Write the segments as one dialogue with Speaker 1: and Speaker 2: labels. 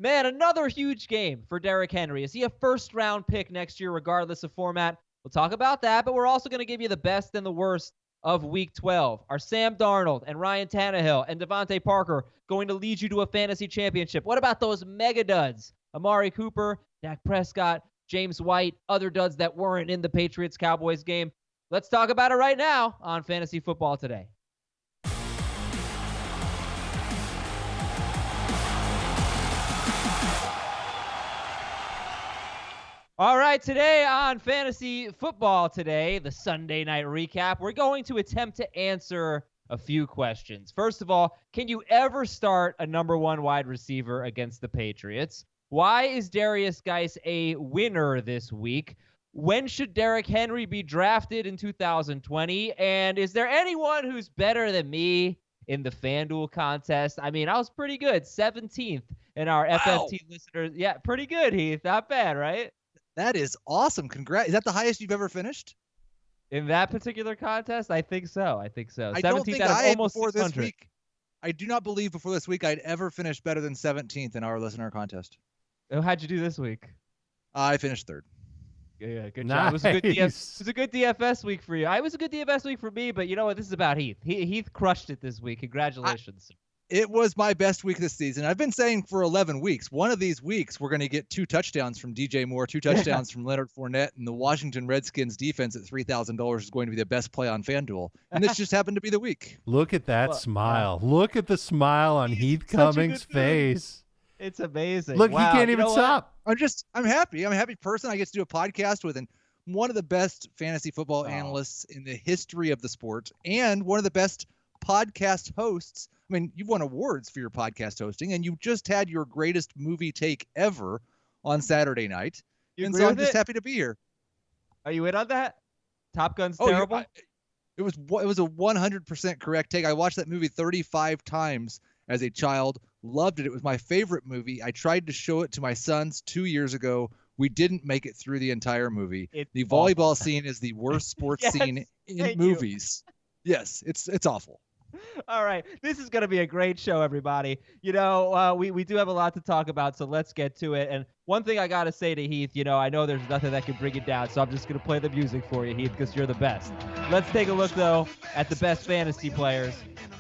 Speaker 1: Man, another huge game for Derrick Henry. Is he a first-round pick next year, regardless of format? We'll talk about that, but we're also going to give you the best and the worst of Week 12. Are Sam Darnold and Ryan Tannehill and DeVante Parker going to lead you to a fantasy championship? What about those MegaDuds? Amari Cooper, Dak Prescott, James White, other duds that weren't in the Patriots-Cowboys game. Let's talk about it right now on Fantasy Football Today. All right, today on Fantasy Football Today, the Sunday night recap, we're going to attempt to answer a few questions. First of all, can you ever start a number one wide receiver against the Patriots? Why is Darius Geis a winner this week? When should Derrick Henry be drafted in 2020? And is there anyone who's better than me in the FanDuel contest? I mean, I was pretty good, 17th in our FFT listeners. Yeah, pretty good, Heath. Not bad, right?
Speaker 2: That is awesome. Congrats. Is that the highest you've ever finished?
Speaker 1: In that particular contest? I think so.
Speaker 2: I
Speaker 1: 17th
Speaker 2: don't think
Speaker 1: out of
Speaker 2: I
Speaker 1: almost
Speaker 2: before
Speaker 1: 600.
Speaker 2: this week. I do not believe before this week I'd ever finished better than 17th in our listener contest.
Speaker 1: Oh, how'd you do this week?
Speaker 2: I finished third.
Speaker 1: Yeah, good job. It was a good DFS week for you. It was a good DFS week for me, but you know what? This is about Heath. Heath crushed it this week. Congratulations.
Speaker 2: It was my best week this season. I've been saying for 11 weeks, one of these weeks we're going to get 2 touchdowns from DJ Moore, 2 touchdowns from Leonard Fournette, and the Washington Redskins defense at $3,000 is going to be the best play on FanDuel. And this just happened to be the week.
Speaker 3: Look at that smile. Look at the smile on Heath Cummings' face.
Speaker 1: It's amazing.
Speaker 3: Look,
Speaker 1: wow.
Speaker 3: he can't even stop.
Speaker 2: I'm happy. I'm a happy person. I get to do a podcast with one of the best fantasy football analysts in the history of the sport and one of the best podcast hosts. I mean, you've won awards for your podcast hosting, and you just had your greatest movie take ever on Saturday night. And so I'm just happy to be here.
Speaker 1: Are you in on that? Top Gun's terrible?
Speaker 2: It was a 100% correct take. I watched that movie 35 times as a child. Loved it. It was my favorite movie. I tried to show it to my sons 2 years ago. We didn't make it through the entire movie. The volleyball scene is the worst sports scene in movies. Yes, it's awful.
Speaker 1: All right. This is going to be a great show, everybody. You know, we do have a lot to talk about, so let's get to it. And one thing I got to say to Heath, you know, I know there's nothing that can bring it down, so I'm just going to play the music for you, Heath, because you're the best. Let's take a look, though, at the best fantasy players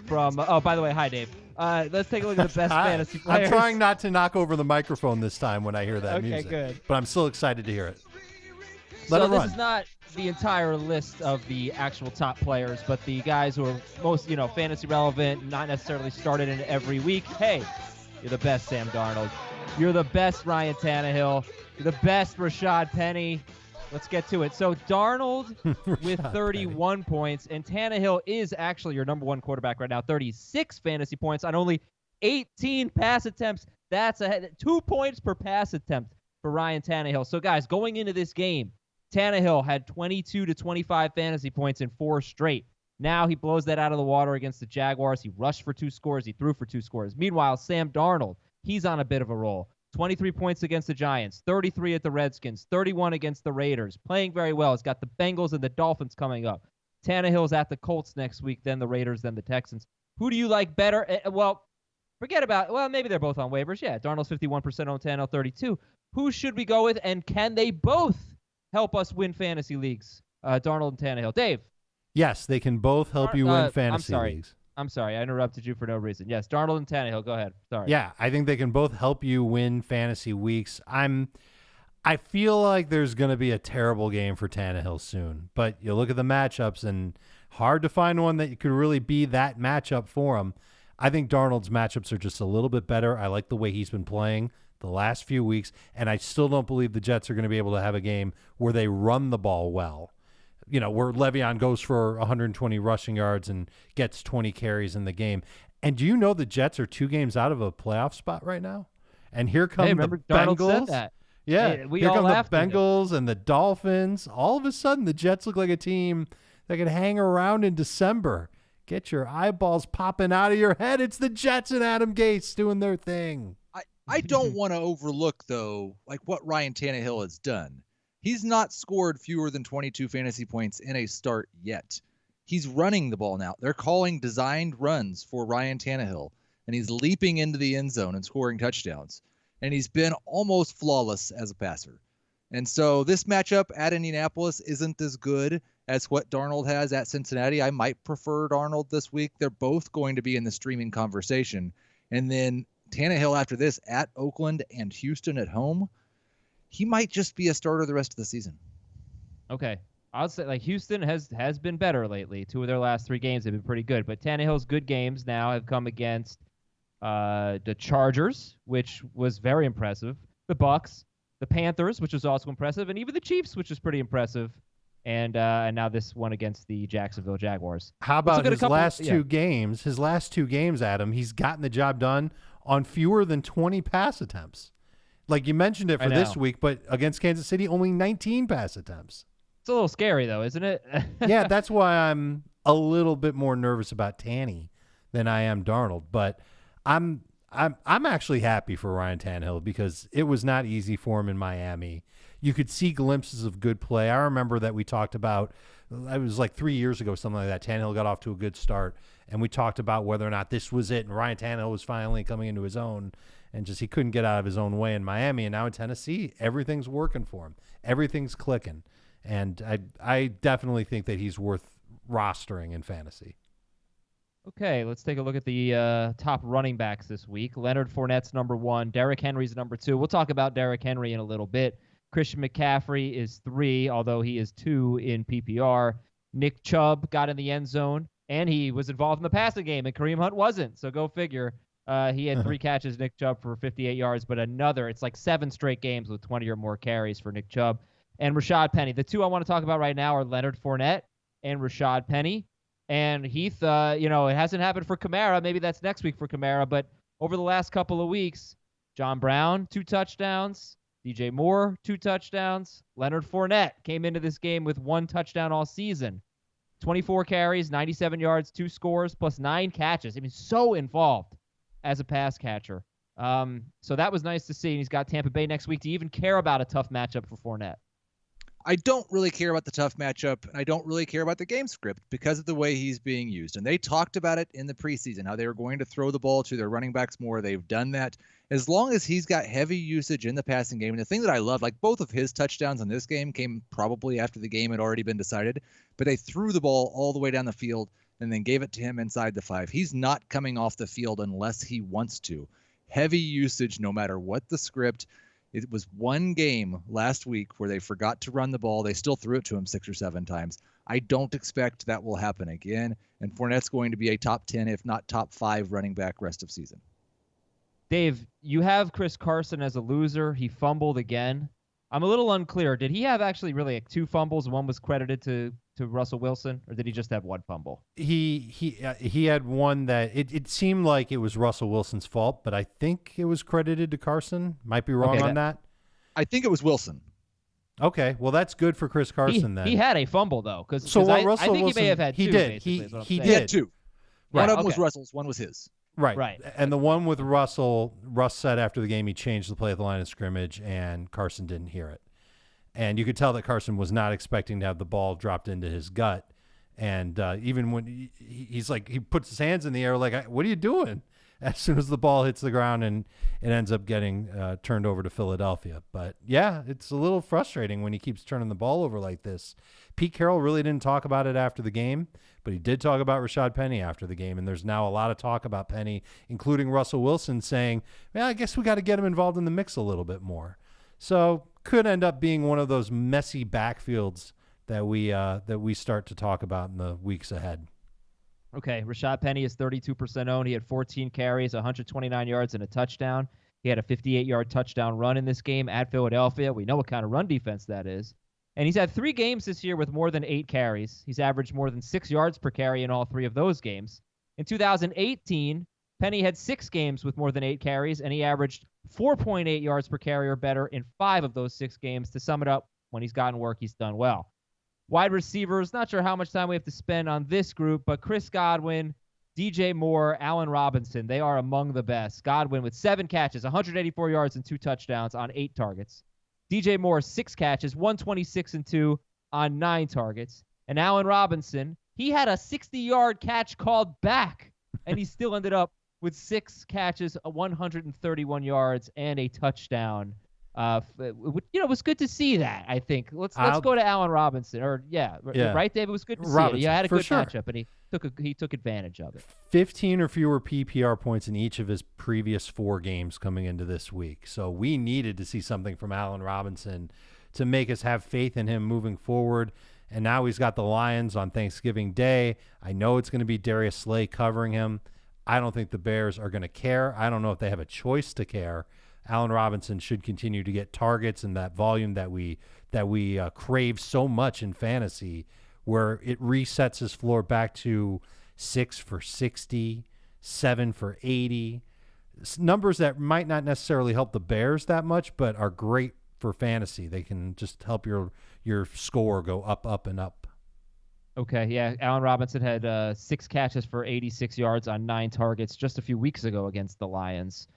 Speaker 1: from by the way, hi, Dave. Let's take a look at the best fantasy players.
Speaker 3: I'm trying not to knock over the microphone this time when I hear that music.
Speaker 1: Okay, good.
Speaker 3: But I'm still excited to hear it.
Speaker 1: So this is not the entire list of the actual top players, but the guys who are most, fantasy relevant, not necessarily started in every week. Hey, you're the best, Sam Darnold. You're the best, Ryan Tannehill. You're the best, Rashaad Penny. Let's get to it. So Darnold with 31 points, and Tannehill is actually your number one quarterback right now, 36 fantasy points on only 18 pass attempts. That's 2 points per pass attempt for Ryan Tannehill. So, guys, going into this game, Tannehill had 22 to 25 fantasy points in 4 straight. Now he blows that out of the water against the Jaguars. He rushed for 2 scores. He threw for 2 scores. Meanwhile, Sam Darnold, he's on a bit of a roll. 23 points against the Giants, 33 at the Redskins, 31 against the Raiders. Playing very well. He's got the Bengals and the Dolphins coming up. Tannehill's at the Colts next week, then the Raiders, then the Texans. Who do you like better? Well, maybe they're both on waivers. Yeah, Darnold's 51% on Tannehill, 32. Who should we go with, and can they both help us win fantasy leagues? Darnold and Tannehill. Dave.
Speaker 3: Yes, they can both help you win fantasy leagues.
Speaker 1: I'm sorry. I interrupted you for no reason. Yes, Darnold and Tannehill. Go ahead. Sorry.
Speaker 3: Yeah, I think they can both help you win fantasy weeks. I feel like there's going to be a terrible game for Tannehill soon, but you look at the matchups and hard to find one that could really be that matchup for him. I think Darnold's matchups are just a little bit better. I like the way he's been playing the last few weeks, and I still don't believe the Jets are going to be able to have a game where they run the ball well. Where Le'Veon goes for 120 rushing yards and gets 20 carries in the game. And do you know the Jets are 2 games out of a playoff spot right now? And here come the
Speaker 1: Darnold
Speaker 3: Bengals.
Speaker 1: said that.
Speaker 3: Yeah,
Speaker 1: hey,
Speaker 3: here come the Bengals and the Dolphins. All of a sudden, the Jets look like a team that can hang around in December. Get your eyeballs popping out of your head. It's the Jets and Adam Gase doing their thing.
Speaker 2: I don't want to overlook, though, like what Ryan Tannehill has done. He's not scored fewer than 22 fantasy points in a start yet. He's running the ball now. They're calling designed runs for Ryan Tannehill, and he's leaping into the end zone and scoring touchdowns. and he's been almost flawless as a passer. And so this matchup at Indianapolis isn't as good as what Darnold has at Cincinnati. I might prefer Darnold this week. They're both going to be in the streaming conversation. And then Tannehill after this at Oakland and Houston at home. He might just be a starter the rest of the season.
Speaker 1: Okay. I'll say, like, Houston has been better lately. 2 of their last 3 games have been pretty good. But Tannehill's good games now have come against the Chargers, which was very impressive, the Bucs, the Panthers, which was also impressive, and even the Chiefs, which was pretty impressive. And now this one against the Jacksonville Jaguars.
Speaker 3: How about his last 2 games? His last 2 games, Adam, he's gotten the job done on fewer than 20 pass attempts. Like you mentioned it for this week, but against Kansas City, only 19 pass attempts.
Speaker 1: It's a little scary, though, isn't it?
Speaker 3: Yeah, that's why I'm a little bit more nervous about Tanny than I am Darnold. But I'm actually happy for Ryan Tannehill because it was not easy for him in Miami. You could see glimpses of good play. I remember that we talked about, it was like 3 years ago, something like that. Tannehill got off to a good start, and we talked about whether or not this was it, and Ryan Tannehill was finally coming into his own, and just he couldn't get out of his own way in Miami. And now in Tennessee, everything's working for him. Everything's clicking. And I definitely think that he's worth rostering in fantasy.
Speaker 1: Okay, let's take a look at the top running backs this week. Leonard Fournette's number 1. Derrick Henry's number 2. We'll talk about Derrick Henry in a little bit. Christian McCaffrey is 3, although he is 2 in PPR. Nick Chubb got in the end zone, and he was involved in the passing game, and Kareem Hunt wasn't. So go figure. He had 3 catches, Nick Chubb, for 58 yards, but it's like 7 straight games with 20 or more carries for Nick Chubb. And Rashaad Penny. The 2 I want to talk about right now are Leonard Fournette and Rashaad Penny. And Heath, it hasn't happened for Kamara. Maybe that's next week for Kamara. But over the last couple of weeks, John Brown, 2 touchdowns. DJ Moore, 2 touchdowns. Leonard Fournette came into this game with 1 touchdown all season. 24 carries, 97 yards, 2 scores, plus 9 catches. I mean, so involved as a pass catcher. So that was nice to see. And he's got Tampa Bay next week. Do you even care about a tough matchup for Fournette?
Speaker 2: I don't really care about the tough matchup, and I don't really care about the game script because of the way he's being used. And they talked about it in the preseason, how they were going to throw the ball to their running backs more. They've done that. As long as he's got heavy usage in the passing game, and the thing that I love, like both of his touchdowns in this game came probably after the game had already been decided, but they threw the ball all the way down the field and then gave it to him inside the 5. He's not coming off the field unless he wants to. Heavy usage no matter what the script. It was 1 game last week where they forgot to run the ball. They still threw it to him 6 or 7 times. I don't expect that will happen again. And Fournette's going to be a top 10, if not top 5 running back rest of season.
Speaker 1: Dave, you have Chris Carson as a loser. He fumbled again. I'm a little unclear. Did he have actually really 2 fumbles? One was credited to Russell Wilson, or did he just have 1 fumble?
Speaker 3: He had one that it seemed like it was Russell Wilson's fault, but I think it was credited to Carson. Might be wrong on that.
Speaker 2: I think it was Wilson.
Speaker 3: Okay, well that's good for Chris Carson then.
Speaker 1: He had a fumble though, I think he may have had 2.
Speaker 3: He did. He had
Speaker 2: 2. Right, one of them was Russell's, one was his.
Speaker 3: Right. And the one with Russell, Russ said after the game he changed the play at the line of scrimmage, and Carson didn't hear it. And you could tell that Carson was not expecting to have the ball dropped into his gut. And even when he's like, he puts his hands in the air like, what are you doing? As soon as the ball hits the ground, and it ends up getting turned over to Philadelphia. But, yeah, it's a little frustrating when he keeps turning the ball over like this. Pete Carroll really didn't talk about it after the game, but he did talk about Rashaad Penny after the game. And there's now a lot of talk about Penny, including Russell Wilson saying, well, I guess we got to get him involved in the mix a little bit more. So could end up being one of those messy backfields that we start to talk about in the weeks ahead.
Speaker 1: Okay, Rashaad Penny is 32% owned. He had 14 carries, 129 yards, and a touchdown. He had a 58-yard touchdown run in this game at Philadelphia. We know what kind of run defense that is. And he's had 3 games this year with more than 8 carries. He's averaged more than 6 yards per carry in all 3 of those games. In 2018, Penny had 6 games with more than 8 carries, and he averaged 4.8 yards per carry or better in 5 of those 6 games. To sum it up, when he's gotten work, he's done well. Wide receivers, not sure how much time we have to spend on this group, but Chris Godwin, DJ Moore, Allen Robinson, they are among the best. Godwin with 7 catches, 184 yards and 2 touchdowns on 8 targets. DJ Moore, 6 catches, 126 and 2 on 9 targets. And Allen Robinson, he had a 60-yard catch called back, and he still ended up with 6 catches, 131 yards, and a touchdown. It was good to see that. I think let's go to Allen Robinson, right, David? It was good to see it. He had a good matchup, and he took advantage of it.
Speaker 3: 15 or fewer PPR points in each of his previous 4 games coming into this week. So we needed to see something from Allen Robinson to make us have faith in him moving forward. And now he's got the Lions on Thanksgiving Day. I know it's going to be Darius Slay covering him. I don't think the Bears are going to care. I don't know if they have a choice to care. Allen Robinson should continue to get targets and that volume that we crave so much in fantasy, where it resets his floor back to 6 for 60, 7 for 80. Numbers that might not necessarily help the Bears that much, but are great for fantasy. They can just help your score go up, up, and up.
Speaker 1: Okay, yeah. Allen Robinson had 6 catches for 86 yards on 9 targets just a few weeks ago against the Lions.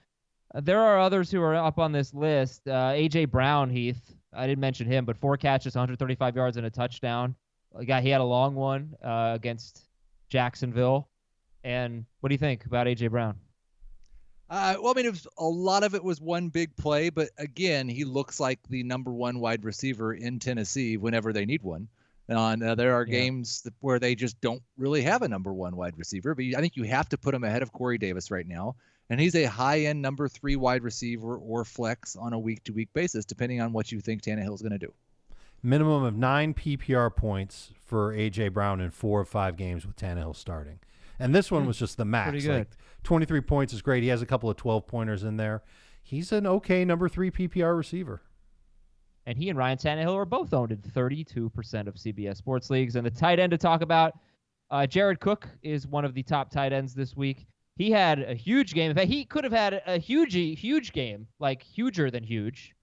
Speaker 1: There are others who are up on this list. A.J. Brown, Heath. I didn't mention him, but 4 catches, 135 yards, and a touchdown. He had a long one against Jacksonville. And what do you think about A.J. Brown?
Speaker 2: A lot of it was one big play, but again, he looks like the number 1 wide receiver in Tennessee whenever they need one. And there are games where they just don't really have a number 1 wide receiver, but I think you have to put him ahead of Corey Davis right now. And he's a high-end number 3 wide receiver or flex on a week-to-week basis, depending on what you think Tannehill is going to do.
Speaker 3: Minimum of 9 PPR points for A.J. Brown in 4 of 5 games with Tannehill starting. And this one was just the max.
Speaker 1: Pretty good.
Speaker 3: 23 points is great. He has a couple of 12-pointers in there. He's an okay number 3 PPR receiver.
Speaker 1: And he and Ryan Tannehill are both owned in 32% of CBS sports leagues. And the tight end to talk about, Jared Cook is one of the top tight ends this week. He had a huge game. In fact, he could have had a huge game, like huger than huge.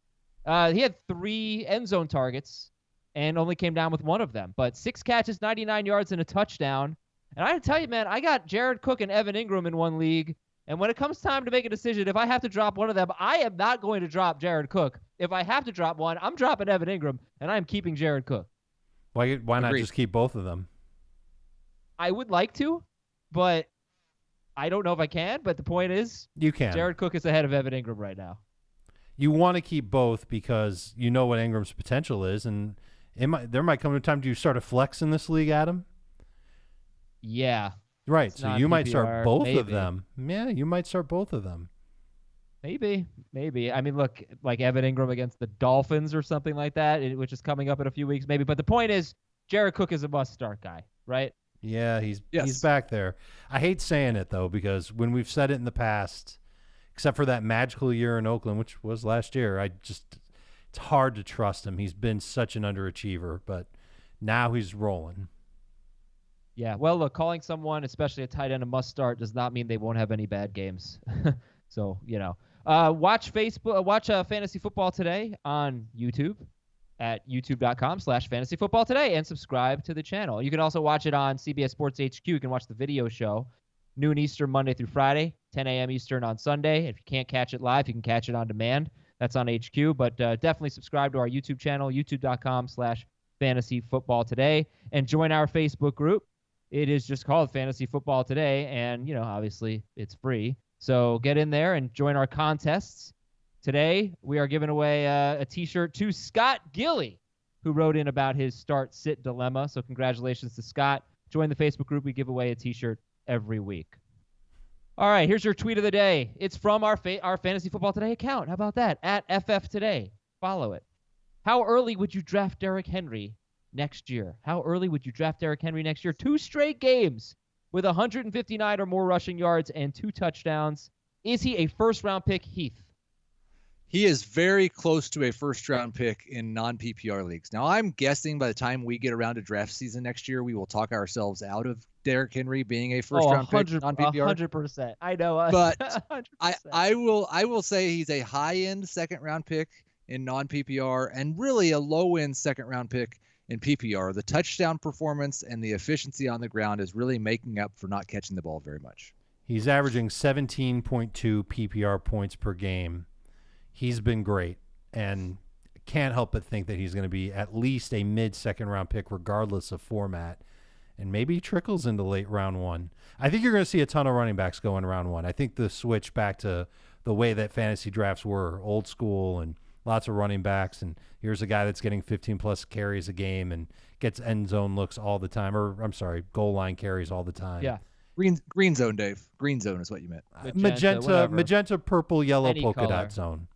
Speaker 1: He had 3 end zone targets and only came down with 1 of them. But 6 catches, 99 yards, and a touchdown. And I tell you, man, I got Jared Cook and Evan Ingram in one league. And when it comes time to make a decision, if I have to drop one of them, I am not going to drop Jared Cook. If I have to drop one, I'm dropping Evan Ingram, and I'm keeping Jared Cook.
Speaker 3: Why not just keep both of them?
Speaker 1: I would like to, but I don't know if I can. But the point is,
Speaker 3: you can.
Speaker 1: Jared Cook is ahead of Evan Ingram right now.
Speaker 3: You want to keep both because you know what Ingram's potential is, and there might come a time. Do you start a flex in this league, Adam?
Speaker 1: Yeah.
Speaker 3: Right, so you might start both
Speaker 1: maybe.
Speaker 3: of them. Yeah, you might start both of them.
Speaker 1: Maybe. I mean, look, like Evan Ingram against the Dolphins or something like that, which is coming up in a few weeks, maybe. But the point is, Jared Cook is a must-start guy, right?
Speaker 3: Yeah, he's back there. I hate saying it, though, because when we've said it in the past, except for that magical year in Oakland, which was last year, it's hard to trust him. He's been such an underachiever, but now he's rolling.
Speaker 1: Yeah, well, look, calling someone, especially a tight end, a must-start does not mean they won't have any bad games. So, watch Fantasy Football Today on YouTube at youtube.com/fantasyfootballtoday and subscribe to the channel. You can also watch it on CBS Sports HQ. You can watch the video show, noon Eastern, Monday through Friday, 10 a.m. Eastern on Sunday. If you can't catch it live, you can catch it on demand. That's on HQ, but definitely subscribe to our YouTube channel, youtube.com/fantasyfootballtoday, and join our Facebook group. It is just called Fantasy Football Today, and, obviously it's free. So get in there and join our contests. Today, we are giving away a T-shirt to Scott Gilly, who wrote in about his start-sit dilemma. So congratulations to Scott. Join the Facebook group. We give away a T-shirt every week. All right, here's your tweet of the day. It's from our Fantasy Football Today account. How about that? At FF Today. Follow it. How early would you draft Derrick Henry next year? How early would you draft Derrick Henry next year? 2 straight games with 159 or more rushing yards and 2 touchdowns. Is he a first-round pick, Heath?
Speaker 2: He is very close to a first-round pick in non-PPR leagues. Now, I'm guessing by the time we get around to draft season next year, we will talk ourselves out of Derrick Henry being a first-round pick non-PPR.
Speaker 1: 100%. I know.
Speaker 2: But 100%. I will say he's a high-end second-round pick in non-PPR and really a low-end second-round pick in PPR. The touchdown performance and the efficiency on the ground is really making up for not catching the ball very much.
Speaker 3: He's averaging 17.2 PPR points per game. He's been great, and can't help but think that he's going to be at least a mid-second round pick regardless of format. and maybe trickles into late round 1. I think you're going to see a ton of running backs go in round 1. I think the switch back to the way that fantasy drafts were, old school and lots of running backs, and here's a guy that's getting 15-plus carries a game and gets end zone looks all the time, or I'm sorry, goal line carries all the time.
Speaker 1: Yeah.
Speaker 2: Green zone, Dave. Green zone is what you meant.
Speaker 3: Magenta, purple, yellow,
Speaker 1: Any
Speaker 3: polka
Speaker 1: color.
Speaker 3: dot zone.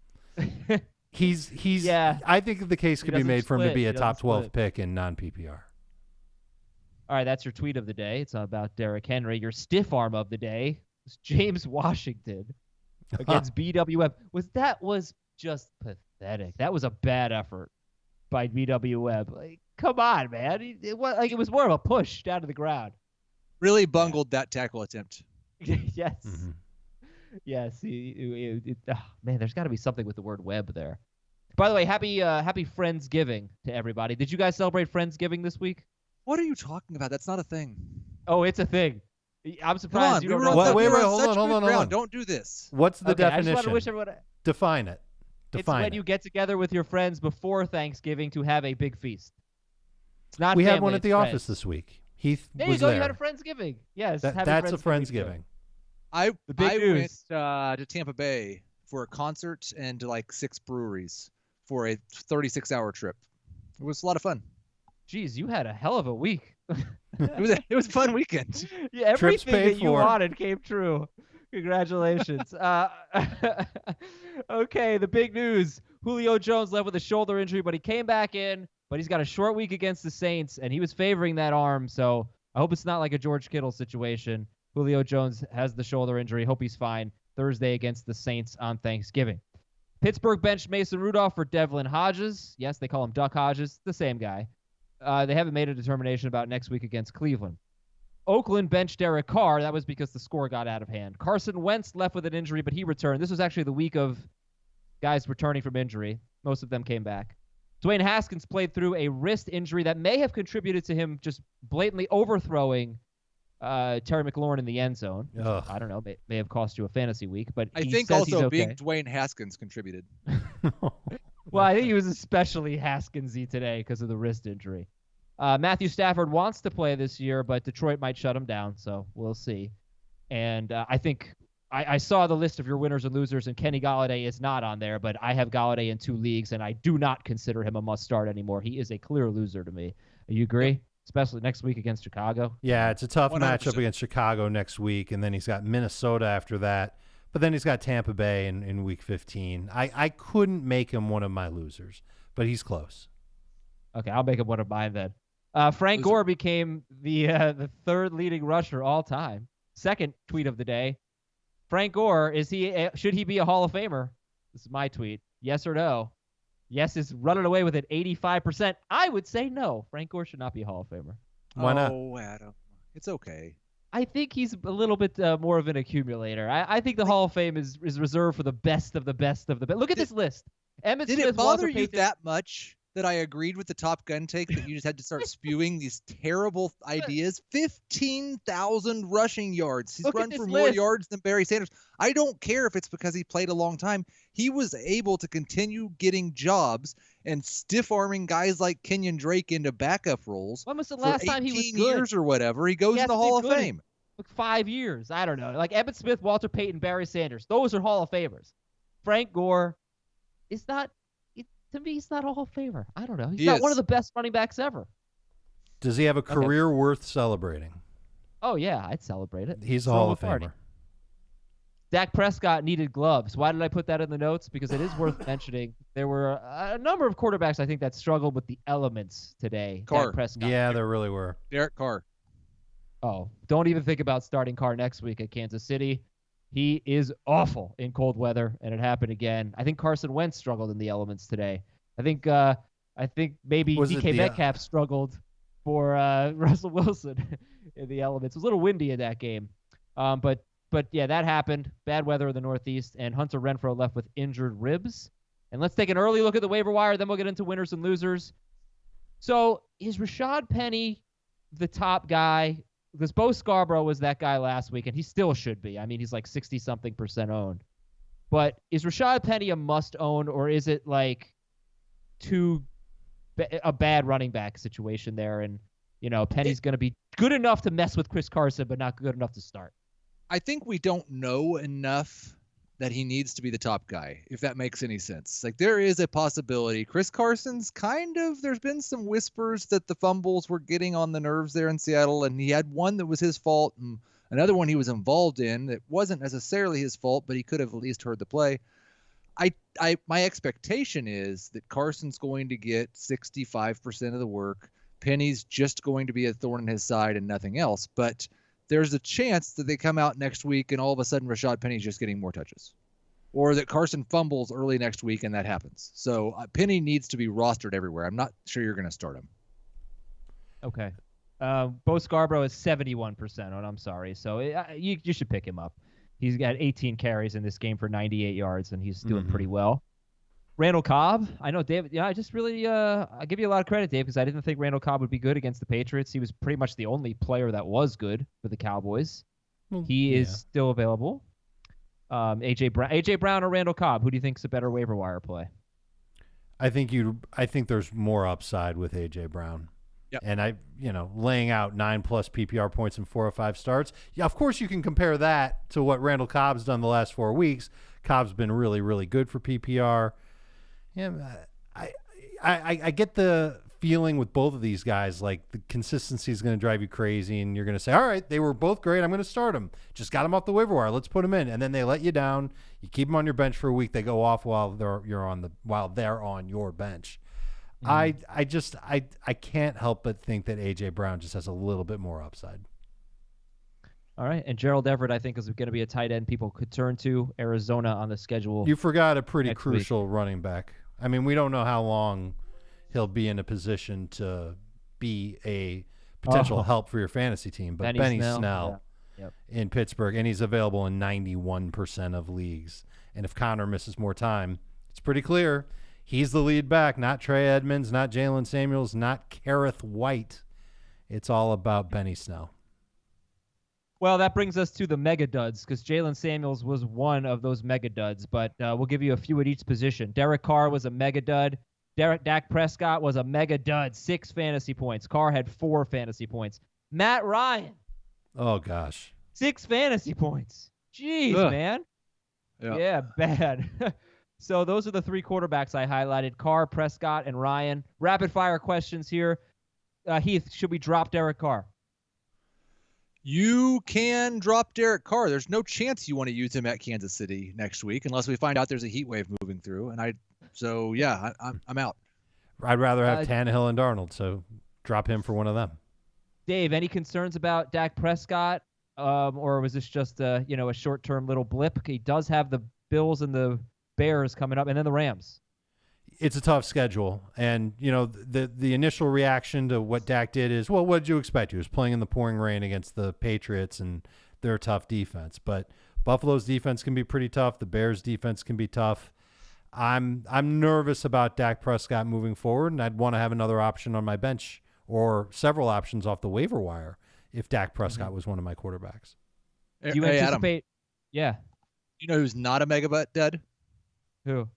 Speaker 3: He's
Speaker 1: Yeah.
Speaker 3: I think the case could be made for him to be a top 12
Speaker 1: split.
Speaker 3: pick in non-PPR.
Speaker 1: All right, that's your tweet of the day. It's about Derrick Henry. Your stiff arm of the day is James Washington against BWF. Was just pathetic. That was a bad effort by BWF. Like, come on, man. It was more of a push down to the ground.
Speaker 2: Really bungled that tackle attempt.
Speaker 1: Yes.
Speaker 3: Mm-hmm.
Speaker 1: Yes. Man, there's got to be something with the word web there. By the way, happy Friendsgiving to everybody. Did you guys celebrate Friendsgiving this week?
Speaker 2: What are you talking about? That's not a thing.
Speaker 1: Oh, it's a thing. I'm surprised you don't know.
Speaker 3: Wait, hold on.
Speaker 2: Don't do this.
Speaker 3: What's the definition?
Speaker 1: I just want to wish everyone.
Speaker 3: Define it.
Speaker 1: It's when you get together with your friends before Thanksgiving to have a big feast. It's not.
Speaker 3: We
Speaker 1: family,
Speaker 3: had one at the
Speaker 1: friends.
Speaker 3: office this week. Heath
Speaker 1: there
Speaker 3: was
Speaker 1: you go.
Speaker 3: there.
Speaker 1: You had a Friendsgiving. Yes,
Speaker 3: That's a Friendsgiving.
Speaker 2: I
Speaker 1: news.
Speaker 2: went to Tampa Bay for a concert and to like 6 breweries for a 36-hour trip. It was a lot of fun.
Speaker 1: Jeez, you had a hell of a week.
Speaker 2: It was a fun weekend.
Speaker 1: Yeah, everything that you
Speaker 3: for.
Speaker 1: wanted came true. Congratulations. Okay, the big news. Julio Jones left with a shoulder injury, but he came back in, but he's got a short week against the Saints, and he was favoring that arm, so I hope it's not like a George Kittle situation. Julio Jones has the shoulder injury. Hope he's fine Thursday against the Saints on Thanksgiving. Pittsburgh benched Mason Rudolph for Devlin Hodges. Yes, they call him Duck Hodges, the same guy. They haven't made a determination about next week against Cleveland. Oakland benched Derek Carr. That was because the score got out of hand. Carson Wentz left with an injury, but he returned. This was actually the week of guys returning from injury. Most of them came back. Dwayne Haskins played through a wrist injury that may have contributed to him just blatantly overthrowing Terry McLaurin in the end zone. I don't know. May have cost you a fantasy week, but
Speaker 2: I
Speaker 1: he
Speaker 2: think
Speaker 1: says
Speaker 2: also
Speaker 1: he's okay.
Speaker 2: being Dwayne Haskins contributed.
Speaker 1: Well, I think he was especially Haskinsy today because of the wrist injury. Matthew Stafford wants to play this year, but Detroit might shut him down, so we'll see. And I think I saw the list of your winners and losers, and Kenny Golladay is not on there, but I have Golladay in 2 leagues, and I do not consider him a must-start anymore. He is a clear loser to me. You agree? Yep. Especially next week against Chicago?
Speaker 3: Yeah, it's a tough
Speaker 2: 100%.
Speaker 3: matchup against Chicago next week, and then he's got Minnesota after that. But then he's got Tampa Bay in week 15. I couldn't make him one of my losers, but he's close.
Speaker 1: Okay, I'll make him one of mine then. Frank Gore became the third leading rusher all time. Second tweet of the day. Frank Gore, should he be a Hall of Famer? This is my tweet. Yes or no? Yes is running away with it 85%. I would say no. Frank Gore should not be a Hall of Famer.
Speaker 3: Why not?
Speaker 2: Oh, Adam. It's okay.
Speaker 1: I think he's a little bit more of an accumulator. I think the Hall of Fame is reserved for the best of the best of the best. Look at this list. Emmitt Smith,
Speaker 2: Did it bother
Speaker 1: Walter
Speaker 2: you
Speaker 1: Payton,
Speaker 2: that much that I agreed with the Top Gun take that you just had to start spewing these terrible ideas? 15,000 rushing yards. He's run for more yards than Barry Sanders. I don't care if it's because he played a long time. He was able to continue getting jobs and stiff-arming guys like Kenyon Drake into backup roles.
Speaker 1: When was the last time he was good?
Speaker 2: years or whatever. He goes in the Hall of Fame.
Speaker 1: Like 5 years. I don't know. Like Emmitt Smith, Walter Payton, Barry Sanders. Those are Hall of Famers. Frank Gore is not, to me, he's not a Hall of Famer. I don't know. He's not one of the best running backs ever.
Speaker 3: Does he have a career worth celebrating?
Speaker 1: Oh, yeah. I'd celebrate it.
Speaker 3: He's a Hall of Famer.
Speaker 1: Dak Prescott needed gloves. Why did I put that in the notes? Because it is worth mentioning. There were a number of quarterbacks, I think, that struggled with the elements today.
Speaker 2: Carr.
Speaker 1: Dak Prescott.
Speaker 3: Yeah, there really were.
Speaker 2: Derek Carr.
Speaker 1: Oh, don't even think about starting Carr next week at Kansas City. He is awful in cold weather, and it happened again. I think Carson Wentz struggled in the elements today. I think maybe DK Metcalf struggled for Russell Wilson in the elements. It was a little windy in that game. But yeah, that happened. Bad weather in the Northeast, and Hunter Renfrow left with injured ribs. And let's take an early look at the waiver wire, then we'll get into winners and losers. So is Rashaad Penny the top guy? Because Bo Scarborough was that guy last week, and he still should be. I mean, he's like 60-something% owned. But is Rashaad Penny a must-own, or is it like a bad running back situation there? And Penny's going to be good enough to mess with Chris Carson, but not good enough to start.
Speaker 2: I think we don't know enough that he needs to be the top guy, if that makes any sense. Like, there is a possibility. Chris Carson's there's been some whispers that the fumbles were getting on the nerves there in Seattle, and he had one that was his fault and another one he was involved in that wasn't necessarily his fault, but he could have at least heard the play. My expectation is that Carson's going to get 65% of the work. Penny's just going to be a thorn in his side and nothing else. But there's a chance that they come out next week and all of a sudden Rashaad Penny's just getting more touches. Or that Carson fumbles early next week and that happens. So Penny needs to be rostered everywhere. I'm not sure you're going to start him.
Speaker 1: Okay. Bo Scarborough is 71% on. I'm sorry. So you should pick him up. He's got 18 carries in this game for 98 yards, and he's doing pretty well. Randall Cobb, I know, David. I just really I give you a lot of credit, Dave, because I didn't think Randall Cobb would be good against the Patriots. He was pretty much the only player that was good for the Cowboys. He is still available. AJ Brown or Randall Cobb, who do you think is a better waiver wire play?
Speaker 3: I think there's more upside with AJ Brown. Yep. And laying out 9+ PPR points in 4 or 5 starts. Yeah, of course you can compare that to what Randall Cobb's done the last 4 weeks. Cobb's been really, really good for PPR. Yeah, I get the feeling with both of these guys, like the consistency is going to drive you crazy, and you're going to say, all right, they were both great. I'm going to start them. Just got them off the waiver wire. Let's put them in. And then they let you down. You keep them on your bench for a week. They go off while they're on your bench. I can't help but think that AJ Brown just has a little bit more upside.
Speaker 1: All right, and Gerald Everett, I think, is going to be a tight end people could turn to. Arizona on the schedule.
Speaker 3: You forgot a pretty crucial running back. I mean, we don't know how long he'll be in a position to be a potential help for your fantasy team, but Benny Snell in Pittsburgh, and he's available in 91% of leagues. And if Connor misses more time, it's pretty clear. He's the lead back, not Trey Edmonds, not Jalen Samuels, not Kareth White. It's all about Benny Snell.
Speaker 1: Well, that brings us to the MegaDuds, because Jalen Samuels was one of those MegaDuds, but we'll give you a few at each position. Derek Carr was a MegaDud. Dak Prescott was a MegaDud, 6 fantasy points. Carr had 4 fantasy points. Matt Ryan.
Speaker 3: Oh, gosh.
Speaker 1: 6 fantasy points. Jeez, man. Yeah, bad. So those are the 3 quarterbacks I highlighted: Carr, Prescott, and Ryan. Rapid fire questions here. Heath, should we drop Derek Carr?
Speaker 2: You can drop Derek Carr. There's no chance you want to use him at Kansas City next week unless we find out there's a heat wave moving through. And I'm out.
Speaker 3: I'd rather have Tannehill and Darnold, so drop him for one of them.
Speaker 1: Dave, any concerns about Dak Prescott, or was this just a short-term little blip? He does have the Bills and the Bears coming up, and then the Rams.
Speaker 3: It's a tough schedule, and the initial reaction to what Dak did is, well, what did you expect? He was playing in the pouring rain against the Patriots, and they're a tough defense. But Buffalo's defense can be pretty tough. The Bears' defense can be tough. I'm nervous about Dak Prescott moving forward, and I'd want to have another option on my bench or several options off the waiver wire if Dak Prescott was one of my quarterbacks.
Speaker 1: Do you anticipate?
Speaker 2: Adam,
Speaker 1: yeah.
Speaker 2: You know who's not a MegaDud?
Speaker 1: Who?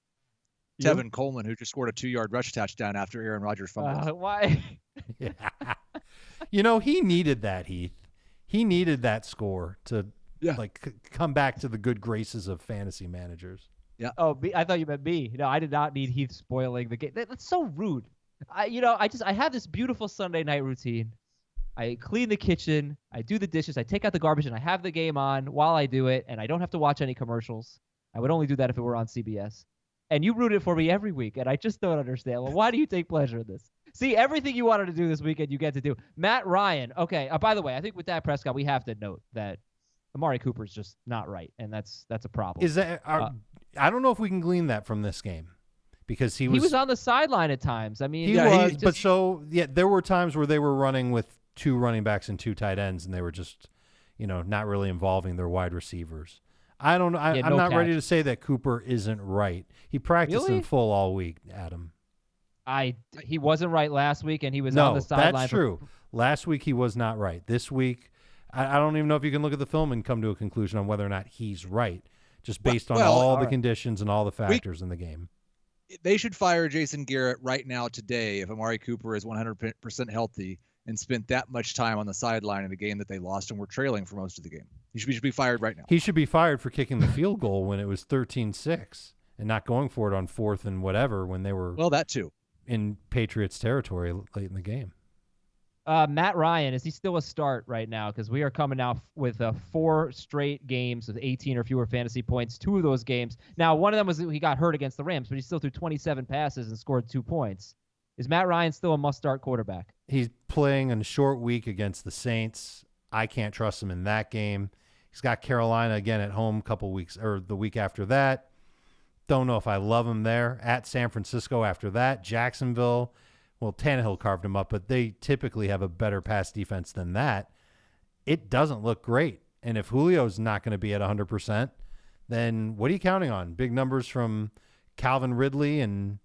Speaker 2: Tevin Coleman, who just scored a 2-yard rush touchdown after Aaron Rodgers fumbled.
Speaker 1: Why?
Speaker 3: He needed that, Heath. He needed that score to come baback to the good graces of fantasy managers.
Speaker 2: Yeah.
Speaker 1: Oh, I thought you meant me. No, I did not need Heath spoiling the game. That's so rude. I have this beautiful Sunday night routine. I clean the kitchen, I do the dishes, I take out the garbage, and I have the game on while I do it, and I don't have to watch any commercials. I would only do that if it were on CBS. And you root it for me every week, and I just don't understand. Well, why do you take pleasure in this? See, everything you wanted to do this weekend, you get to do. Matt Ryan. Okay. By the way, I think with Dak Prescott, we have to note that Amari Cooper is just not right, and that's a problem.
Speaker 3: Is that? I don't know if we can glean that from this game, because he was
Speaker 1: on the sideline at times. I mean,
Speaker 3: there were times where they were running with 2 running backs and 2 tight ends, and they were just, not really involving their wide receivers. I don't know. I'm not ready to say that Cooper isn't right. He practiced in full all week, Adam.
Speaker 1: He wasn't right last week, and he was on the sideline.
Speaker 3: That's true. Last week he was not right. This week, I don't even know if you can look at the film and come to a conclusion on whether or not he's right, just based on all the conditions and all the factors in the game.
Speaker 2: They should fire Jason Garrett right now today if Amari Cooper is 100% healthy. and spent that much time on the sideline in a game that they lost and were trailing for most of the game. He should be fired right now.
Speaker 3: He should be fired for kicking the field goal when it was 13-6 and not going for it on 4th and whatever when they were
Speaker 2: that too
Speaker 3: in Patriots territory late in the game.
Speaker 1: Matt Ryan, is he still a start right now? Because we are coming out with 4 straight games with 18 or fewer fantasy points. 2 of those games. Now, one of them was he got hurt against the Rams, but he still threw 27 passes and scored 2 points. Is Matt Ryan still a must-start quarterback?
Speaker 3: He's playing in a short week against the Saints. I can't trust him in that game. He's got Carolina again at home a couple weeks, or the week after that. Don't know if I love him there. At San Francisco after that. Jacksonville. Well, Tannehill carved him up, but they typically have a better pass defense than that. It doesn't look great. And if Julio's not going to be at 100%, then what are you counting on? Big numbers from Calvin Ridley and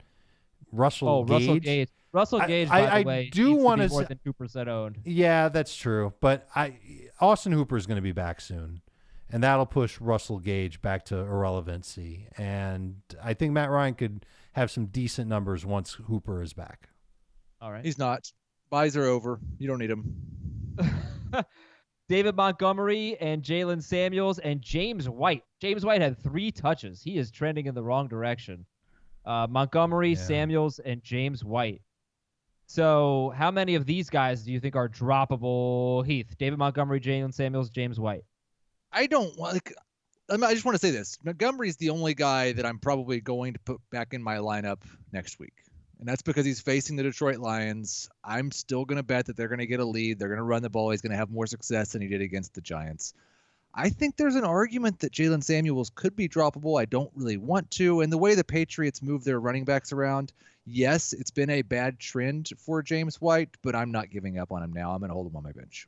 Speaker 3: Russell Gage?
Speaker 1: Russell Gage, by the way,
Speaker 3: do want to
Speaker 1: more than 2% owned.
Speaker 3: Yeah, that's true. But Austin Hooper is going to be back soon, and that'll push Russell Gage back to irrelevancy. And I think Matt Ryan could have some decent numbers once Hooper is back.
Speaker 1: All right.
Speaker 2: He's not. Buys are over. You don't need him.
Speaker 1: David Montgomery and Jaylen Samuels and James White. James White had 3 touches. He is trending in the wrong direction. Montgomery, Samuels, and James White. So how many of these guys do you think are droppable, Heath? David Montgomery, Jaylen Samuels, James White.
Speaker 2: I just want to say this. Montgomery's the only guy that I'm probably going to put back in my lineup next week. And that's because he's facing the Detroit Lions. I'm still going to bet that they're going to get a lead. They're going to run the ball. He's going to have more success than he did against the Giants. I think there's an argument that Jaylen Samuels could be droppable. I don't really want to. And the way the Patriots move their running backs around, yes, it's been a bad trend for James White, but I'm not giving up on him now. I'm going to hold him on my bench.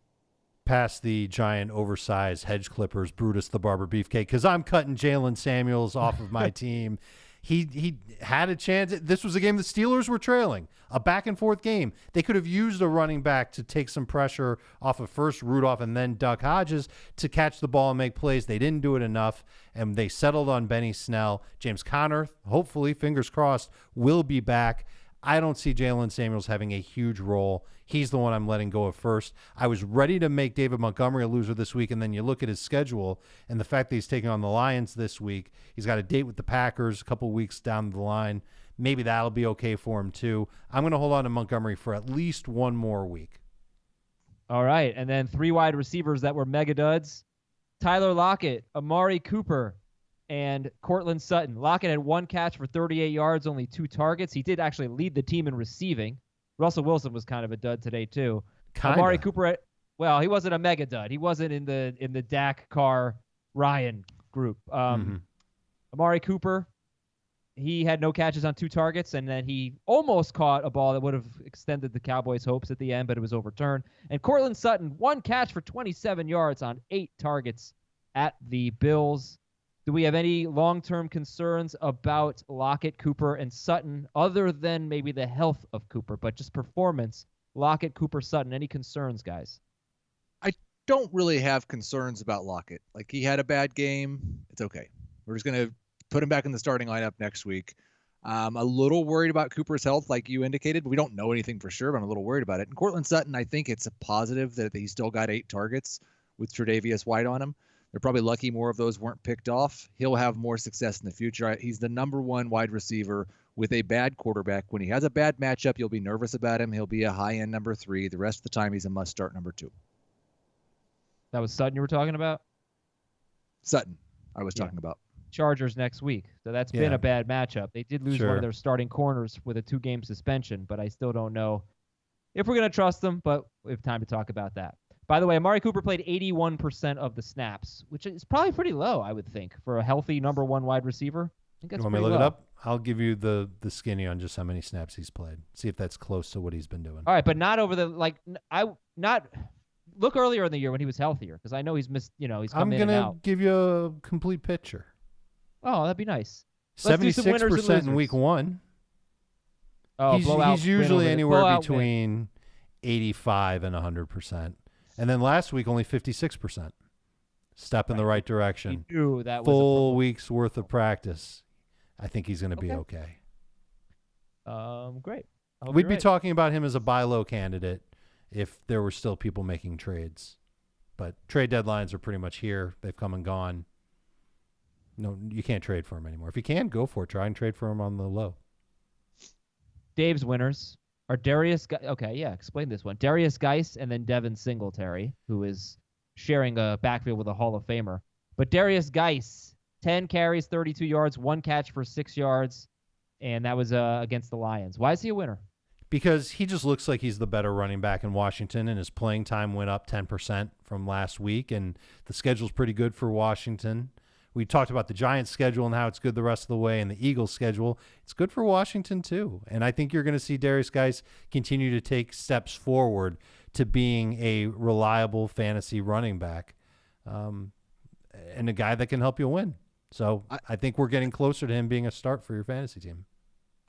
Speaker 3: Past the giant, oversized hedge clippers, Brutus the Barber Beefcake, because I'm cutting Jaylen Samuels off of my team. He had a chance. This was a game the Steelers were trailing, a back-and-forth game. They could have used a running back to take some pressure off of first Rudolph and then Duck Hodges to catch the ball and make plays. They didn't do it enough, and they settled on Benny Snell. James Conner, hopefully, fingers crossed, will be back. I don't see Jaylen Samuels having a huge role. He's the one I'm letting go of first. I was ready to make David Montgomery a loser this week, and then you look at his schedule and the fact that he's taking on the Lions this week. He's got a date with the Packers a couple weeks down the line. Maybe that'll be okay for him too. I'm going to hold on to Montgomery for at least one more week.
Speaker 1: All right, and then 3 wide receivers that were MegaDuds. Tyler Lockett, Amari Cooper, and Cortland Sutton. Lockett had 1 catch for 38 yards, only 2 targets. He did actually lead the team in receiving. Russell Wilson was kind of a dud today too.
Speaker 3: Kinda.
Speaker 1: Amari Cooper, well, he wasn't a mega dud. He wasn't in the Dak Carr Ryan group. Amari Cooper, he had no catches on 2 targets, and then he almost caught a ball that would have extended the Cowboys' hopes at the end, but it was overturned. And Cortland Sutton, 1 catch for 27 yards on 8 targets at the Bills. Do we have any long-term concerns about Lockett, Cooper, and Sutton other than maybe the health of Cooper, but just performance? Lockett, Cooper, Sutton, any concerns, guys?
Speaker 2: I don't really have concerns about Lockett. Like, he had a bad game. It's okay. We're just going to put him back in the starting lineup next week. I'm a little worried about Cooper's health, like you indicated, but we don't know anything for sure, but I'm a little worried about it. And Cortland Sutton, I think it's a positive that he still got 8 targets with Tre'Davious White on him. They're probably lucky more of those weren't picked off. He'll have more success in the future. He's the number 1 wide receiver with a bad quarterback. When he has a bad matchup, you'll be nervous about him. He'll be a high-end number 3. The rest of the time, he's a must-start number 2.
Speaker 1: That was Sutton you were talking about?
Speaker 2: Sutton, I was talking about.
Speaker 1: Chargers next week. So that's been a bad matchup. They did lose one of their starting corners with a 2-game suspension, but I still don't know if we're going to trust them, but we have time to talk about that. By the way, Amari Cooper played 81% of the snaps, which is probably pretty low, I would think, for a healthy number 1 wide receiver. I think that's
Speaker 3: you want me to look it up? I'll give you the skinny on just how many snaps he's played. See if that's close to what he's been doing.
Speaker 1: All right, but not over the look earlier in the year when he was healthier, because I know he's missed. He's come in and out.
Speaker 3: I'm gonna give you a complete picture.
Speaker 1: Oh, that'd be nice.
Speaker 3: 76% in week 1.
Speaker 1: Oh,
Speaker 3: he's usually anywhere between 85 and 100%. And then last week, only 56%. Step in the right direction.
Speaker 1: He knew that was
Speaker 3: full week's worth of practice. I think he's going to be okay.
Speaker 1: Great.
Speaker 3: We'd be talking about him as a buy low candidate if there were still people making trades. But trade deadlines are pretty much here. They've come and gone. No, you can't trade for him anymore. If you can, go for it. Try and trade for him on the low.
Speaker 1: Dave's winners are explain this one. Darius Geis and then Devin Singletary, who is sharing a backfield with a Hall of Famer. But Darius Geis, 10 carries, 32 yards, 1 catch for 6 yards, and that was against the Lions. Why is he a winner?
Speaker 3: Because he just looks like he's the better running back in Washington, and his playing time went up 10% from last week, and the schedule's pretty good for Washington. We talked about the Giants' schedule and how it's good the rest of the way, and the Eagles' schedule. It's good for Washington, too. And I think you're going to see Darius Geis continue to take steps forward to being a reliable fantasy running back and a guy that can help you win. So I think we're getting closer to him being a start for your fantasy team.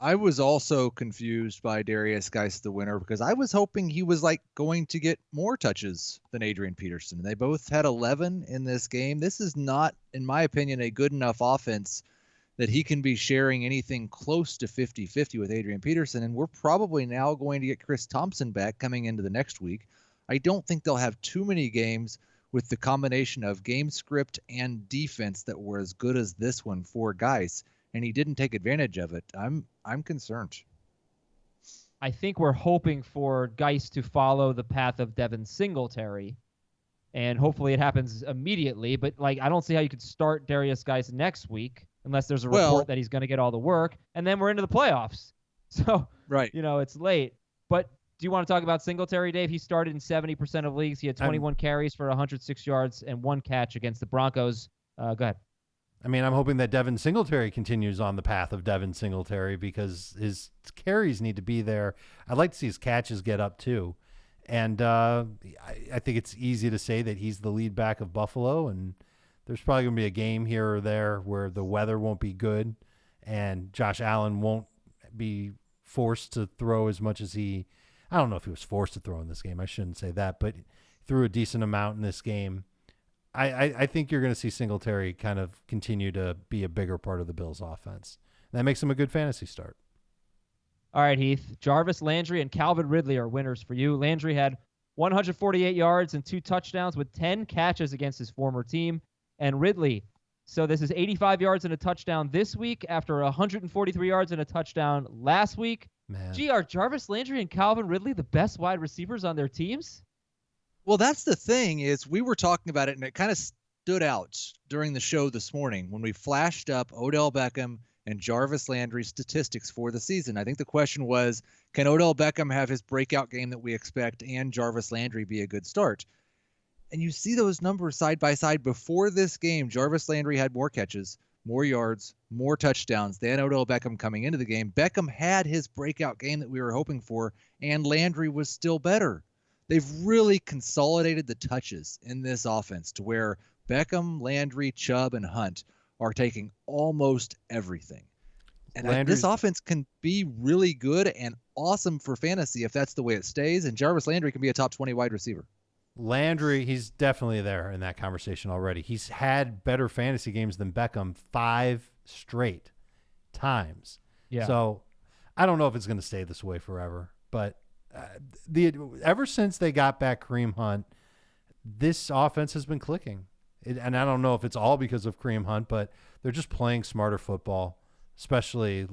Speaker 2: I was also confused by Darius Geis, the winner, because I was hoping he was going to get more touches than Adrian Peterson. They both had 11 in this game. This is not, in my opinion, a good enough offense that he can be sharing anything close to 50-50 with Adrian Peterson. And we're probably now going to get Chris Thompson back coming into the next week. I don't think they'll have too many games with the combination of game script and defense that were as good as this one for Geis. And he didn't take advantage of it. I'm concerned.
Speaker 1: I think we're hoping for Geis to follow the path of Devin Singletary, and hopefully it happens immediately. But I don't see how you could start Darius Geis next week unless there's a report that he's going to get all the work, and then we're into the playoffs. So
Speaker 2: right,
Speaker 1: it's late. But do you want to talk about Singletary, Dave? He started in 70% of leagues. He had 21 carries for 106 yards and 1 catch against the Broncos. Go ahead.
Speaker 3: I mean, I'm hoping that Devin Singletary continues on the path of Devin Singletary because his carries need to be there. I'd like to see his catches get up too. And I think it's easy to say that he's the lead back of Buffalo, and there's probably going to be a game here or there where the weather won't be good and Josh Allen won't be forced to throw as much as I don't know if he was forced to throw in this game. I shouldn't say that, but threw a decent amount in this game. I think you're going to see Singletary kind of continue to be a bigger part of the Bills' offense. That makes him a good fantasy start.
Speaker 1: All right, Heath. Jarvis, Landry, and Calvin Ridley are winners for you. Landry had 148 yards and 2 touchdowns with 10 catches against his former team. And Ridley, so this is 85 yards and a touchdown this week after 143 yards and a touchdown last week.
Speaker 3: Man.
Speaker 1: Gee, are Jarvis Landry and Calvin Ridley the best wide receivers on their teams?
Speaker 2: Well, that's the thing is we were talking about it, and it kind of stood out during the show this morning when we flashed up Odell Beckham and Jarvis Landry's statistics for the season. I think the question was, can Odell Beckham have his breakout game that we expect and Jarvis Landry be a good start? And you see those numbers side by side. Before this game, Jarvis Landry had more catches, more yards, more touchdowns than Odell Beckham coming into the game. Beckham had his breakout game that we were hoping for, and Landry was still better. They've really consolidated the touches in this offense to where Beckham, Landry, Chubb, and Hunt are taking almost everything. And this offense can be really good and awesome for fantasy if that's the way it stays. And Jarvis Landry can be a top 20 wide receiver.
Speaker 3: Landry, he's definitely there in that conversation already. He's had better fantasy games than Beckham 5 straight times.
Speaker 1: Yeah.
Speaker 3: So I don't know if it's going to stay this way forever, but ever since they got back Kareem Hunt, this offense has been clicking. And I don't know if it's all because of Kareem Hunt, but they're just playing smarter football, especially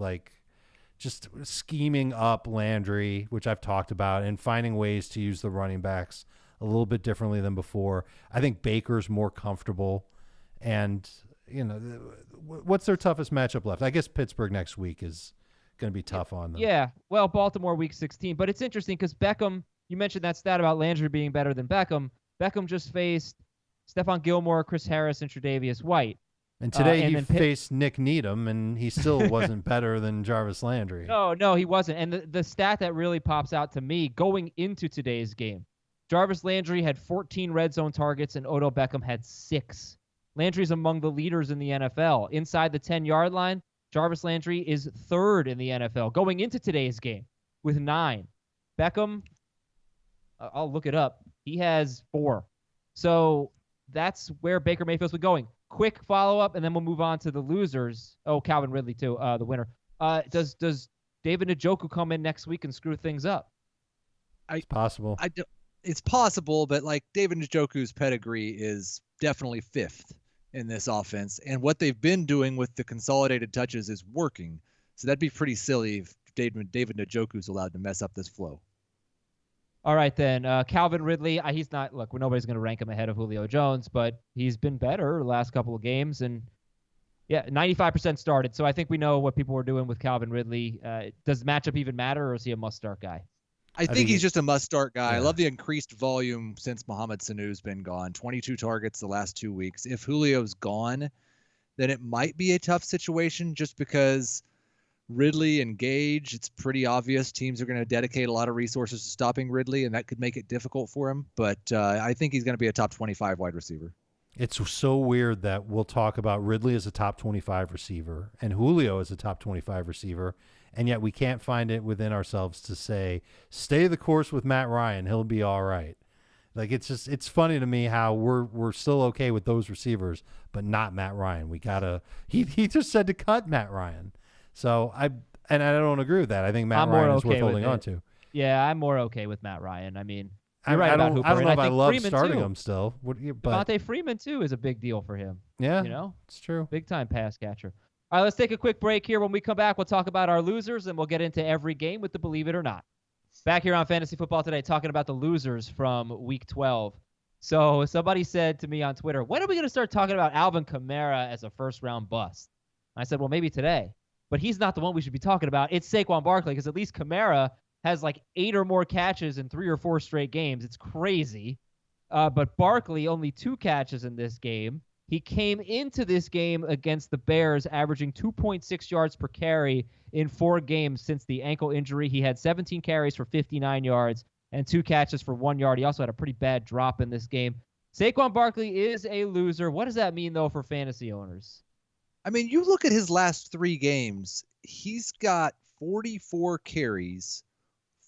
Speaker 3: just scheming up Landry, which I've talked about, and finding ways to use the running backs a little bit differently than before. I think Baker's more comfortable. And, what's their toughest matchup left? I guess Pittsburgh next week is going to be tough on them.
Speaker 1: Yeah, well, Baltimore week 16. But it's interesting because Beckham, you mentioned that stat about Landry being better than Beckham. Beckham just faced Stephon Gilmore, Chris Harris, and Tre'Davious White.
Speaker 3: And today he faced Nick Needham, and he still wasn't better than Jarvis Landry.
Speaker 1: No, he wasn't. And the stat that really pops out to me going into today's game, Jarvis Landry had 14 red zone targets, and Odell Beckham had 6. Landry's among the leaders in the NFL. Inside the 10-yard line, Jarvis Landry is 3rd in the NFL going into today's game with 9. Beckham, I'll look it up. He has 4. So that's where Baker Mayfield's been going. Quick follow-up, and then we'll move on to the losers. Oh, Calvin Ridley, too, the winner. Does David Njoku come in next week and screw things up?
Speaker 3: It's possible.
Speaker 2: it's possible, but like David Njoku's pedigree is definitely fifth in this offense. And what they've been doing with the consolidated touches is working. So that'd be pretty silly if David Njoku's allowed to mess up this flow.
Speaker 1: All right, then. Calvin Ridley, he's not, look, nobody's going to rank him ahead of Julio Jones, but he's been better the last couple of games. And, yeah, 95% started. So I think we know what people were doing with Calvin Ridley. Does matchup even matter, or is he a must-start guy?
Speaker 2: I think he's just a must-start guy. Yeah. I love the increased volume since Mohamed Sanu's been gone. 22 targets the last 2 weeks. If Julio's gone, then it might be a tough situation just because Ridley and Gage, it's pretty obvious teams are going to dedicate a lot of resources to stopping Ridley, and that could make it difficult for him. But I think he's going to be a top 25 wide receiver.
Speaker 3: It's so weird that we'll talk about Ridley as a top 25 receiver and Julio as a top 25 receiver, and yet we can't find it within ourselves to say, stay the course with Matt Ryan, he'll be all right. Like, it's funny to me how we're still okay with those receivers, but not Matt Ryan. He just said to cut Matt Ryan. So I don't agree with that. I think Matt Ryan is worth holding on to.
Speaker 1: Yeah, I'm more okay with Matt Ryan. I mean, you're right about Hooper.
Speaker 3: I don't know if I love
Speaker 1: Freeman
Speaker 3: starting
Speaker 1: too.
Speaker 3: him still. But
Speaker 1: DeVante Freeman too is a big deal for him.
Speaker 3: Yeah, it's true.
Speaker 1: Big time pass catcher. All right, let's take a quick break here. When we come back, we'll talk about our losers, and we'll get into every game with the Believe It or Not. Back here on Fantasy Football Today, talking about the losers from Week 12. So somebody said to me on Twitter, when are we going to start talking about Alvin Kamara as a first-round bust? I said, well, maybe today. But he's not the one we should be talking about. It's Saquon Barkley, because at least Kamara has like 8 or more catches in 3 or 4 straight games. It's crazy. But Barkley, only 2 catches in this game. He came into this game against the Bears averaging 2.6 yards per carry in 4 games since the ankle injury. He had 17 carries for 59 yards and 2 catches for 1 yard. He also had a pretty bad drop in this game. Saquon Barkley is a loser. What does that mean, though, for fantasy owners?
Speaker 2: I mean, you look at his last 3 games, he's got 44 carries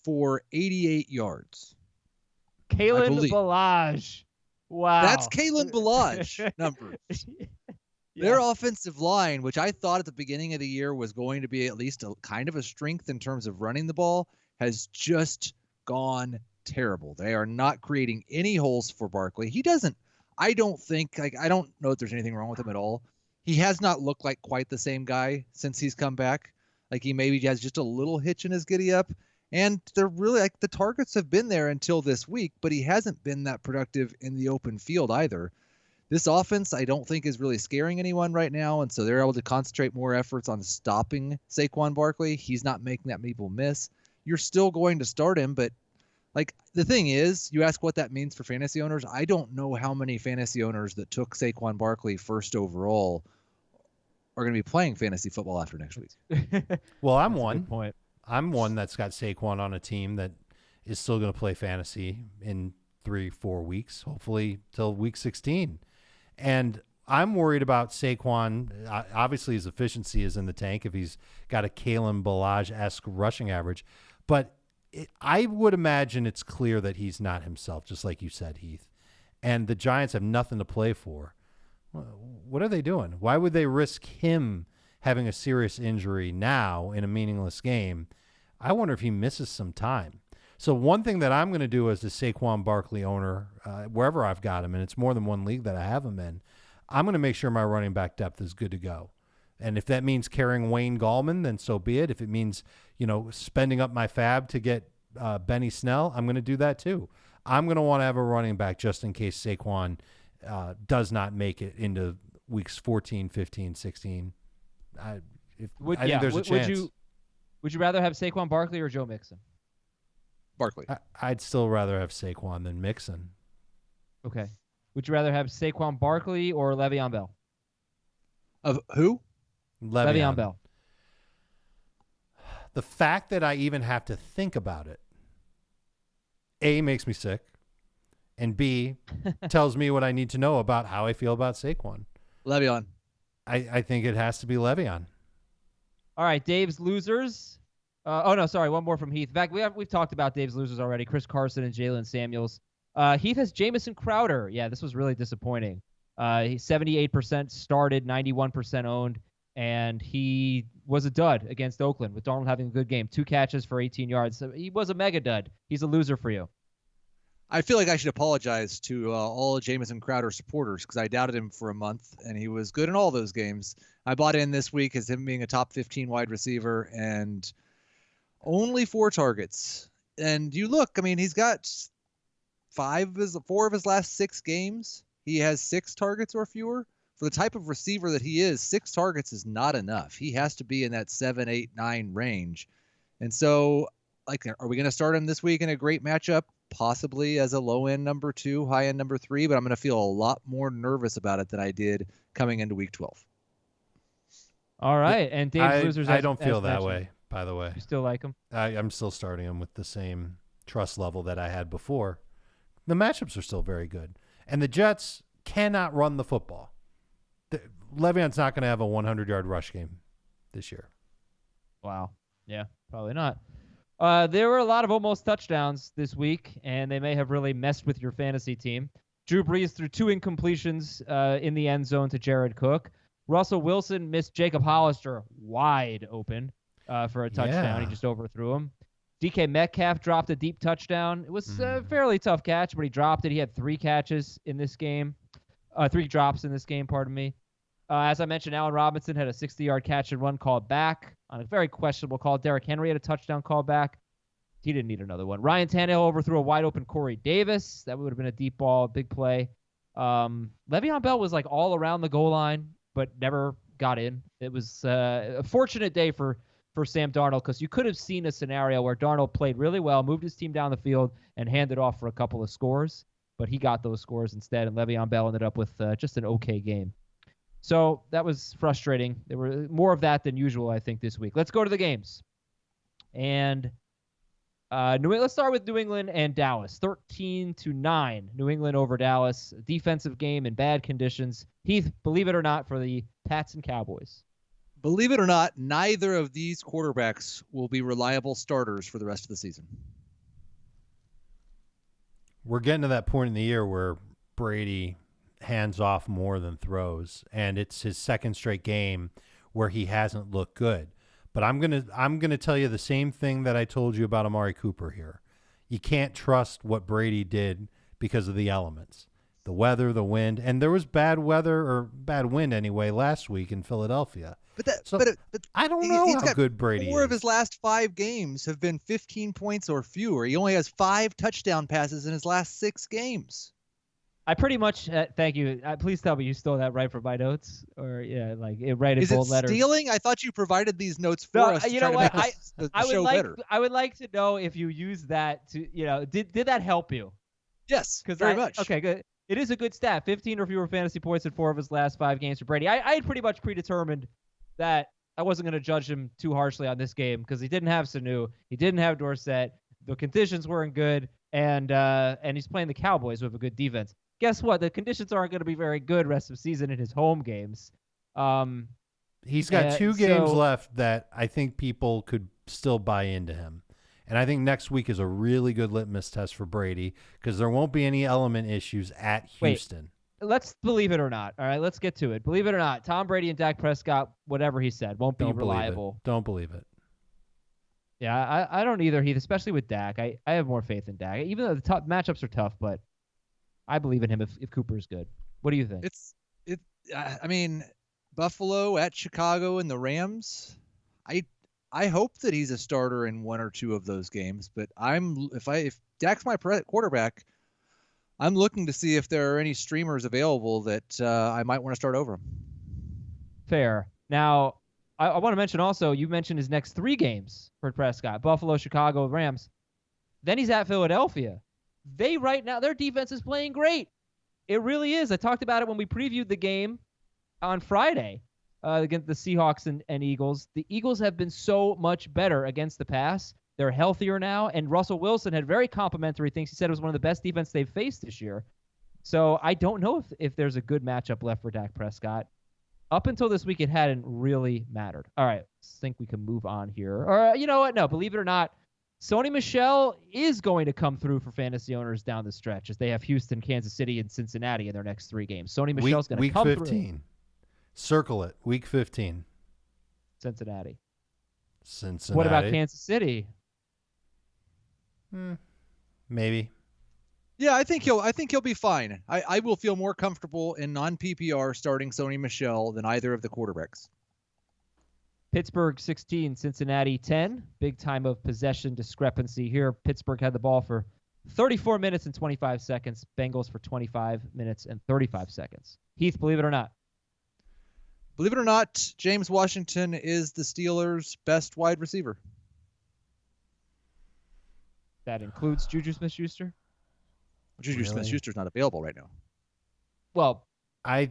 Speaker 2: for 88 yards.
Speaker 1: Kalen Ballage. Wow.
Speaker 2: That's Kalen Ballage numbers. Yeah. Their offensive line, which I thought at the beginning of the year was going to be at least a kind of a strength in terms of running the ball, has just gone terrible. They are not creating any holes for Barkley. I don't know if there's anything wrong with him at all. He has not looked like quite the same guy since he's come back. Like, he maybe has just a little hitch in his giddy up. And they're really, like, the targets have been there until this week, but he hasn't been that productive in the open field either. This offense, I don't think, is really scaring anyone right now, and so they're able to concentrate more efforts on stopping Saquon Barkley. He's not making that many people miss. You're still going to start him, but, like, the thing is, you ask what that means for fantasy owners. I don't know how many fantasy owners that took Saquon Barkley first overall are going to be playing fantasy football after next week.
Speaker 3: Well, I'm
Speaker 1: That's
Speaker 3: one.
Speaker 1: A good point.
Speaker 3: I'm one that's got Saquon on a team that is still going to play fantasy in 3-4 weeks, hopefully till week 16. And I'm worried about Saquon. Obviously, his efficiency is in the tank if he's got a Kalen Ballage-esque rushing average. But I would imagine it's clear that he's not himself, just like you said, Heath. And the Giants have nothing to play for. What are they doing? Why would they risk him having a serious injury now in a meaningless game? I wonder if he misses some time. So one thing that I'm going to do as a Saquon Barkley owner, wherever I've got him, and it's more than one league that I have him in, I'm going to make sure my running back depth is good to go. And if that means carrying Wayne Gallman, then so be it. If it means, spending up my fab to get Benny Snell, I'm going to do that too. I'm going to want to have a running back just in case Saquon does not make it into weeks 14, 15, 16. I think there's a chance.
Speaker 1: Would you rather have Saquon Barkley or Joe Mixon?
Speaker 2: Barkley.
Speaker 3: I'd still rather have Saquon than Mixon.
Speaker 1: Okay. Would you rather have Saquon Barkley or Le'Veon Bell?
Speaker 2: Of who?
Speaker 1: Le'Veon Bell.
Speaker 3: The fact that I even have to think about it, A, makes me sick, and B, tells me what I need to know about how I feel about Saquon.
Speaker 2: Le'Veon.
Speaker 3: I think it has to be Le'Veon.
Speaker 1: All right, Dave's losers. One more from Heath. In fact, we've talked about Dave's losers already. Chris Carson and Jaylen Samuels. Heath has Jamison Crowder. Yeah, this was really disappointing. He's 78% started, 91% owned, and he was a dud against Oakland with Darnold having a good game. 2 catches for 18 yards. So he was a mega dud. He's a loser for you.
Speaker 2: I feel like I should apologize to all Jamison Crowder supporters because I doubted him for a month, and he was good in all those games. I bought in this week as him being a top 15 wide receiver, and only 4 targets. And you look, I mean, he's got 4 of his last 6 games. He has 6 targets or fewer. For the type of receiver that he is, 6 targets is not enough. He has to be in that 7, 8, 9 range. And so, like, are we going to start him this week in a great matchup? Possibly as a low-end number 2, high-end number 3, but I'm going to feel a lot more nervous about it than I did coming into week 12.
Speaker 1: All right, and Dave's losers.
Speaker 3: I don't feel that way, by the way.
Speaker 1: You still like him?
Speaker 3: I'm still starting him with the same trust level that I had before. The matchups are still very good, and the Jets cannot run the football. Le'Veon's not going to have a 100-yard rush game this year.
Speaker 1: Wow. Yeah, probably not. There were a lot of almost touchdowns this week, and they may have really messed with your fantasy team. Drew Brees threw 2 incompletions in the end zone to Jared Cook. Russell Wilson missed Jacob Hollister wide open for a touchdown.
Speaker 3: Yeah.
Speaker 1: He just overthrew him. DK Metcalf dropped a deep touchdown. It was a fairly tough catch, but he dropped it. He had 3 catches in this game. 3 drops in this game, pardon me. As I mentioned, Allen Robinson had a 60-yard catch and run called back on a very questionable call. Derrick Henry had a touchdown call back. He didn't need another one. Ryan Tannehill overthrew a wide-open Corey Davis. That would have been a deep ball, big play. Le'Veon Bell was like all around the goal line, but never got in. It was a fortunate day for Sam Darnold because you could have seen a scenario where Darnold played really well, moved his team down the field, and handed off for a couple of scores. But he got those scores instead, and Le'Veon Bell ended up with just an okay game. So that was frustrating. There were more of that than usual, I think, this week. Let's go to the games. And let's start with New England and Dallas. 13-9, New England over Dallas. Defensive game in bad conditions. Heath, believe it or not, for the Pats and Cowboys.
Speaker 2: Believe it or not, neither of these quarterbacks will be reliable starters for the rest of the season.
Speaker 3: We're getting to that point in the year where Brady hands off more than throws, and it's his second straight game where he hasn't looked good. But I'm gonna tell you the same thing that I told you about Amari Cooper here. You can't trust what Brady did because of the elements, the weather, the wind, and there was bad weather or bad wind anyway last week in Philadelphia. But I don't know how good Brady is.
Speaker 2: 4 of his last 5 games have been 15 points or fewer. He only has 5 touchdown passes in his last 6 games.
Speaker 1: I pretty much thank you. Please tell me you stole that right from my notes, or like it right in bold letters.
Speaker 2: Is it stealing? I thought you provided these notes for us.
Speaker 1: You know what?
Speaker 2: Better.
Speaker 1: I would like to know if you used that to, did that help you?
Speaker 2: Yes, very much.
Speaker 1: Okay, good. It is a good stat. 15 or fewer fantasy points in 4 of his last 5 games for Brady. I had pretty much predetermined that I wasn't going to judge him too harshly on this game because he didn't have Sanu, he didn't have Dorsett, the conditions weren't good, and he's playing the Cowboys with a good defense. Guess what? The conditions aren't going to be very good rest of the season in his home games.
Speaker 3: He's got 2 games left that I think people could still buy into him. And I think next week is a really good litmus test for Brady because there won't be any element issues at Houston.
Speaker 1: Wait, let's believe it or not. All right, let's get to it. Believe it or not, Tom Brady and Dak Prescott, whatever he said, won't be reliable.
Speaker 3: Don't believe it.
Speaker 1: Yeah, I don't either, Heath, especially with Dak. I have more faith in Dak. Even though the top matchups are tough, but I believe in him if Cooper is good. What do you think?
Speaker 2: I mean, Buffalo at Chicago and the Rams. I hope that he's a starter in 1 or 2 of those games, but if Dak's my quarterback, I'm looking to see if there are any streamers available that I might want to start over him.
Speaker 1: Fair. Now, I want to mention also, you mentioned his next 3 games for Prescott: Buffalo, Chicago, Rams. Then he's at Philadelphia. Right now, their defense is playing great. It really is. I talked about it when we previewed the game on Friday against the Seahawks and Eagles. The Eagles have been so much better against the pass. They're healthier now, and Russell Wilson had very complimentary things. He said it was one of the best defense they've faced this year. So I don't know if there's a good matchup left for Dak Prescott. Up until this week, it hadn't really mattered. All right, I think we can move on here. Or you know what? No, believe it or not, Sony Michel is going to come through for fantasy owners down the stretch as they have Houston, Kansas City, and Cincinnati in their next 3 games. Sony Michel's going to come through.
Speaker 3: Week 15. Circle it. Week 15.
Speaker 1: Cincinnati.
Speaker 3: Cincinnati.
Speaker 1: What about Kansas City?
Speaker 3: Maybe.
Speaker 2: Yeah, I think he'll be fine. I will feel more comfortable in non-PPR starting Sony Michel than either of the quarterbacks.
Speaker 1: Pittsburgh 16, Cincinnati 10. Big time of possession discrepancy here. Pittsburgh had the ball for 34 minutes and 25 seconds. Bengals for 25 minutes and 35 seconds. Heath, believe it or not.
Speaker 2: Believe it or not, James Washington is the Steelers' best wide receiver.
Speaker 1: That includes Juju Smith-Schuster?
Speaker 2: Juju Smith-Schuster's not available right now.
Speaker 1: Well,
Speaker 3: I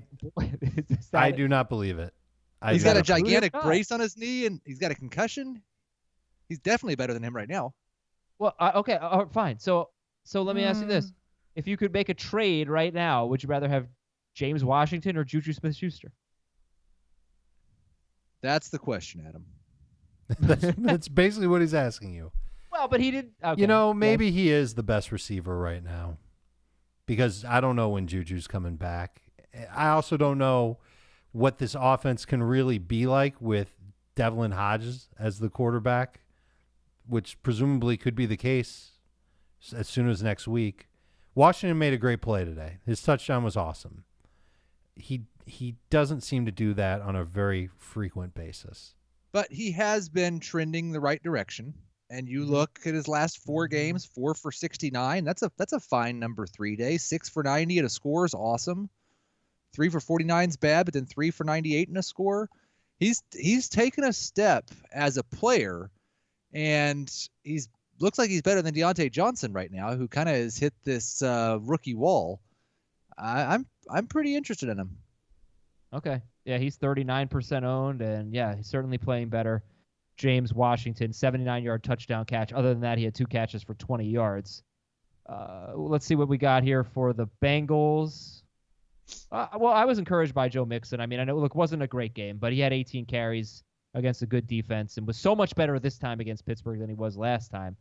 Speaker 3: do not believe it.
Speaker 2: He's got a gigantic brace on his knee, and he's got a concussion. He's definitely better than him right now.
Speaker 1: Well, okay, fine. So let me ask you this. If you could make a trade right now, would you rather have James Washington or Juju Smith-Schuster?
Speaker 2: That's the question, Adam.
Speaker 3: That's basically what he's asking you.
Speaker 1: Well, but he did. Okay.
Speaker 3: Maybe he is the best receiver right now because I don't know when Juju's coming back. I also don't know what this offense can really be like with Devlin Hodges as the quarterback, which presumably could be the case as soon as next week. Washington made a great play today. His touchdown was awesome. He doesn't seem to do that on a very frequent basis.
Speaker 2: But he has been trending the right direction. And you look at his last 4 games, 4 for 69. That's a fine number 3 days. 6 for 90 and a score is awesome. 3 for 49 is bad, but then 3 for 98 and a score. He's taken a step as a player, and looks like he's better than Deontay Johnson right now, who kind of has hit this rookie wall. I'm pretty interested in him.
Speaker 1: Okay. Yeah, he's 39% owned, and yeah, he's certainly playing better. James Washington, 79-yard touchdown catch. Other than that, he had 2 catches for 20 yards. Let's see what we got here for the Bengals. Well, I was encouraged by Joe Mixon. I mean, I know it wasn't a great game, but he had 18 carries against a good defense and was so much better this time against Pittsburgh than he was last time.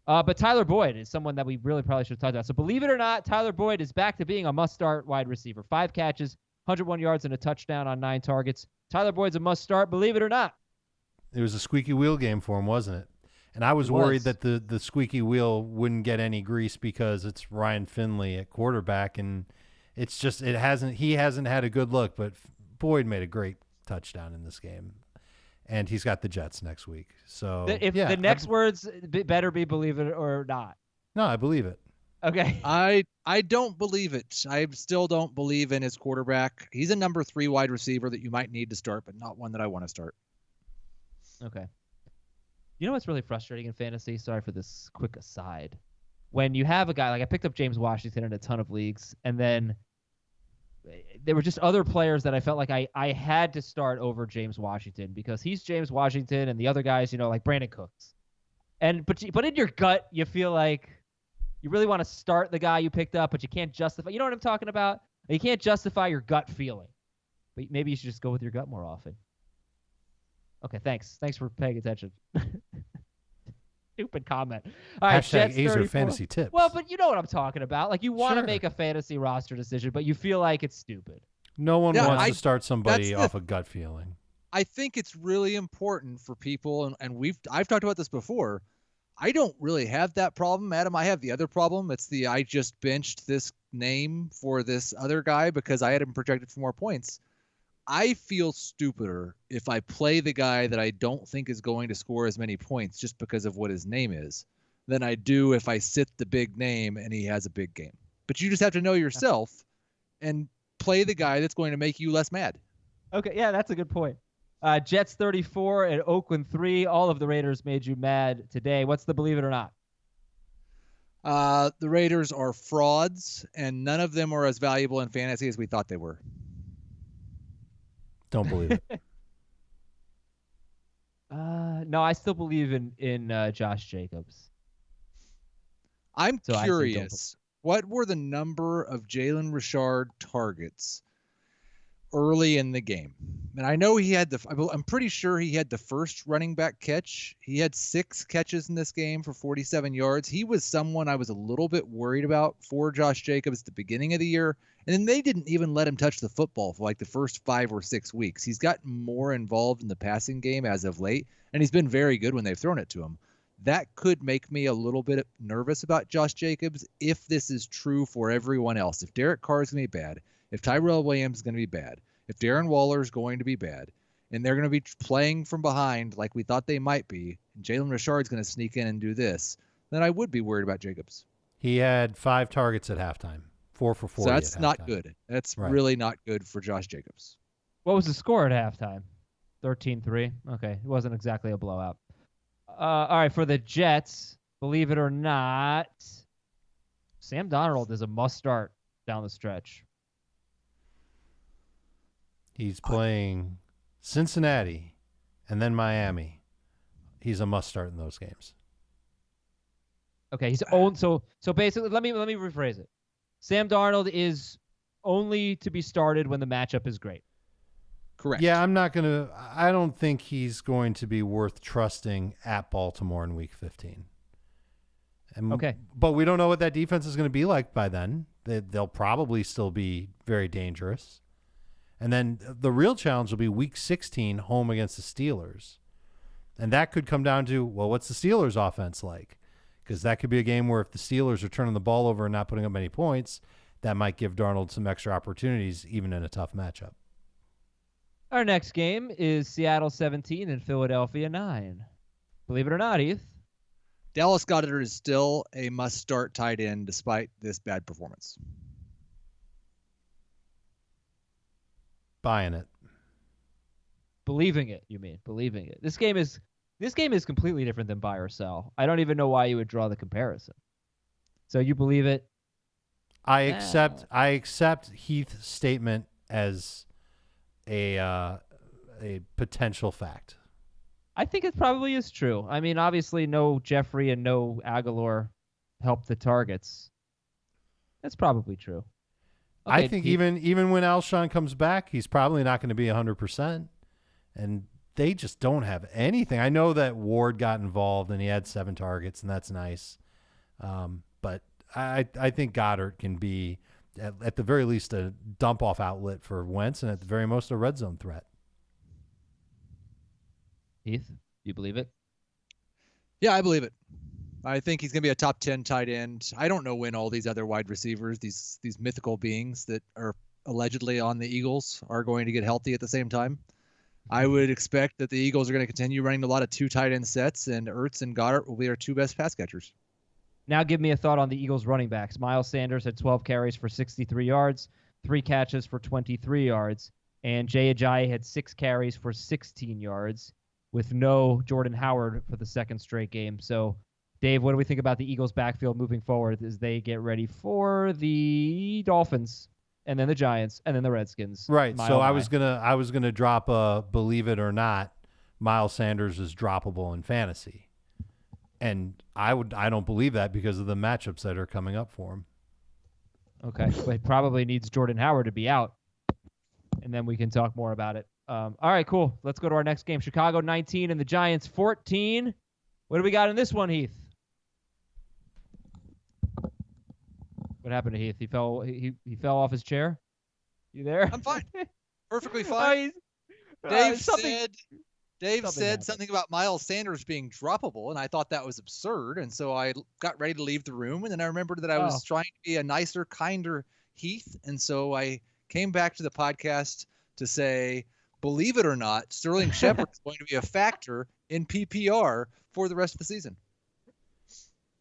Speaker 1: But Tyler Boyd is someone that we really probably should have talked about. So believe it or not, Tyler Boyd is back to being a must-start wide receiver. 5 catches, 101 yards, and a touchdown on 9 targets. Tyler Boyd's a must-start, believe it or not.
Speaker 3: It was a squeaky wheel game for him, wasn't it? And I was worried that the squeaky wheel wouldn't get any grease because it's Ryan Finley at quarterback, and it's just he hasn't had a good look. But Boyd made a great touchdown in this game, and he's got the Jets next week. So
Speaker 1: the next words better be believe it or not.
Speaker 3: No, I believe it.
Speaker 1: Okay.
Speaker 2: I don't believe it. I still don't believe in his quarterback. He's a number 3 wide receiver that you might need to start, but not one that I want to start.
Speaker 1: Okay. You know what's really frustrating in fantasy? Sorry for this quick aside. When you have a guy, like I picked up James Washington in a ton of leagues, and then there were just other players that I felt like I had to start over James Washington because he's James Washington and the other guys, like Brandon Cooks. But in your gut, you feel like you really want to start the guy you picked up, but you can't justify. You know what I'm talking about? You can't justify your gut feeling. But maybe you should just go with your gut more often. Okay, thanks. Thanks for paying attention. Stupid comment. All right, Jets 34.
Speaker 3: Fantasy tips.
Speaker 1: Well, but you know what I'm talking about. Like you want to make a fantasy roster decision, but you feel like it's stupid.
Speaker 3: No one wants to start somebody off a gut feeling.
Speaker 2: I think it's really important for people, and I've talked about this before. I don't really have that problem, Adam. I have the other problem. It's I just benched this name for this other guy because I had him projected for more points. I feel stupider if I play the guy that I don't think is going to score as many points just because of what his name is than I do if I sit the big name and he has a big game. But you just have to know yourself and play the guy that's going to make you less mad.
Speaker 1: Okay, yeah, that's a good point. Jets 34 and Oakland 3. All of the Raiders made you mad today. What's the believe it or not?
Speaker 2: The Raiders are frauds, and none of them are as valuable in fantasy as we thought they were.
Speaker 3: Don't believe it.
Speaker 1: No, I still believe in Josh Jacobs.
Speaker 2: I'm curious. What were the number of Jaylen Rashaad targets early in the game? And I know I'm pretty sure he had the first running back catch. He had 6 catches in this game for 47 yards. He was someone I was a little bit worried about for Josh Jacobs at the beginning of the year. And then they didn't even let him touch the football for like the first 5 or 6 weeks. He's gotten more involved in the passing game as of late, and he's been very good when they've thrown it to him. that could make me a little bit nervous about Josh Jacobs if this is true for everyone else. If Derek Carr is going to be bad, if Tyrell Williams is going to be bad, if Darren Waller is going to be bad, and they're going to be playing from behind like we thought they might be, and Jalen Richard is going to sneak in and do this, then I would be worried about Jacobs.
Speaker 3: He had 5 targets at halftime, 4 for 40.
Speaker 2: So that's not good. That's really not good for Josh Jacobs.
Speaker 1: What was the score at halftime? 13-3. Okay, it wasn't exactly a blowout. All right, for the Jets, believe it or not, Sam Darnold is a must-start down the stretch.
Speaker 3: He's playing Cincinnati and then Miami. He's a must-start in those games.
Speaker 1: Okay, he's owned. So basically, let me rephrase it. Sam Darnold is only to be started when the matchup is great.
Speaker 2: Correct.
Speaker 3: Yeah, I don't think he's going to be worth trusting at Baltimore in Week 15.
Speaker 1: Okay.
Speaker 3: But we don't know what that defense is going to be like by then. They'll probably still be very dangerous. And then the real challenge will be Week 16 home against the Steelers. And that could come down to, well, what's the Steelers' offense like? Because that could be a game where if the Steelers are turning the ball over and not putting up many points, that might give Darnold some extra opportunities, even in a tough matchup.
Speaker 1: Our next game is Seattle 17 and Philadelphia 9. Believe it or not, Heath.
Speaker 2: Dallas Goedert is still a must-start tight end despite this bad performance.
Speaker 3: Buying it.
Speaker 1: Believing it, you mean. Believing it. This game is completely different than buy or sell. I don't even know why you would draw the comparison. So you believe it?
Speaker 3: I accept Heath's statement as a potential fact.
Speaker 1: I think it probably is true. I mean, obviously, no Jeffrey and no Aguilar helped the targets. That's probably true. Okay,
Speaker 3: I think even when Alshon comes back, he's probably not going to be 100%. And they just don't have anything. I know that Ward got involved and he had 7 targets, and that's nice. But I think Goddard can be, at the very least, a dump-off outlet for Wentz, and at the very most, a red zone threat.
Speaker 1: Heath, you believe it?
Speaker 2: Yeah, I believe it. I think he's going to be a top 10 tight end. I don't know when all these other wide receivers, these mythical beings that are allegedly on the Eagles, are going to get healthy at the same time. I would expect that the Eagles are going to continue running a lot of 2 tight end sets, and Ertz and Goddard will be our 2 best pass catchers.
Speaker 1: Now give me a thought on the Eagles running backs. Miles Sanders had 12 carries for 63 yards, 3 catches for 23 yards, and Jay Ajayi had 6 carries for 16 yards with no Jordan Howard for the second straight game. So, Dave, what do we think about the Eagles' backfield moving forward as they get ready for the Dolphins and then the Giants and then the Redskins?
Speaker 3: Right. So I was gonna drop a believe it or not, Miles Sanders is droppable in fantasy, and I don't believe that because of the matchups that are coming up for him.
Speaker 1: Okay, but he probably needs Jordan Howard to be out, and then we can talk more about it. All right, cool. Let's go to our next game. Chicago 19 and the Giants 14. What do we got in this one, Heath? What happened to Heath? He fell off his chair? You there?
Speaker 2: I'm fine. Perfectly fine. Dave said something about Miles Sanders being droppable, and I thought that was absurd, and so I got ready to leave the room, and then I remembered that I was trying to be a nicer, kinder Heath, and so I came back to the podcast to say, believe it or not, Sterling Shepard is going to be a factor in PPR for the rest of the season.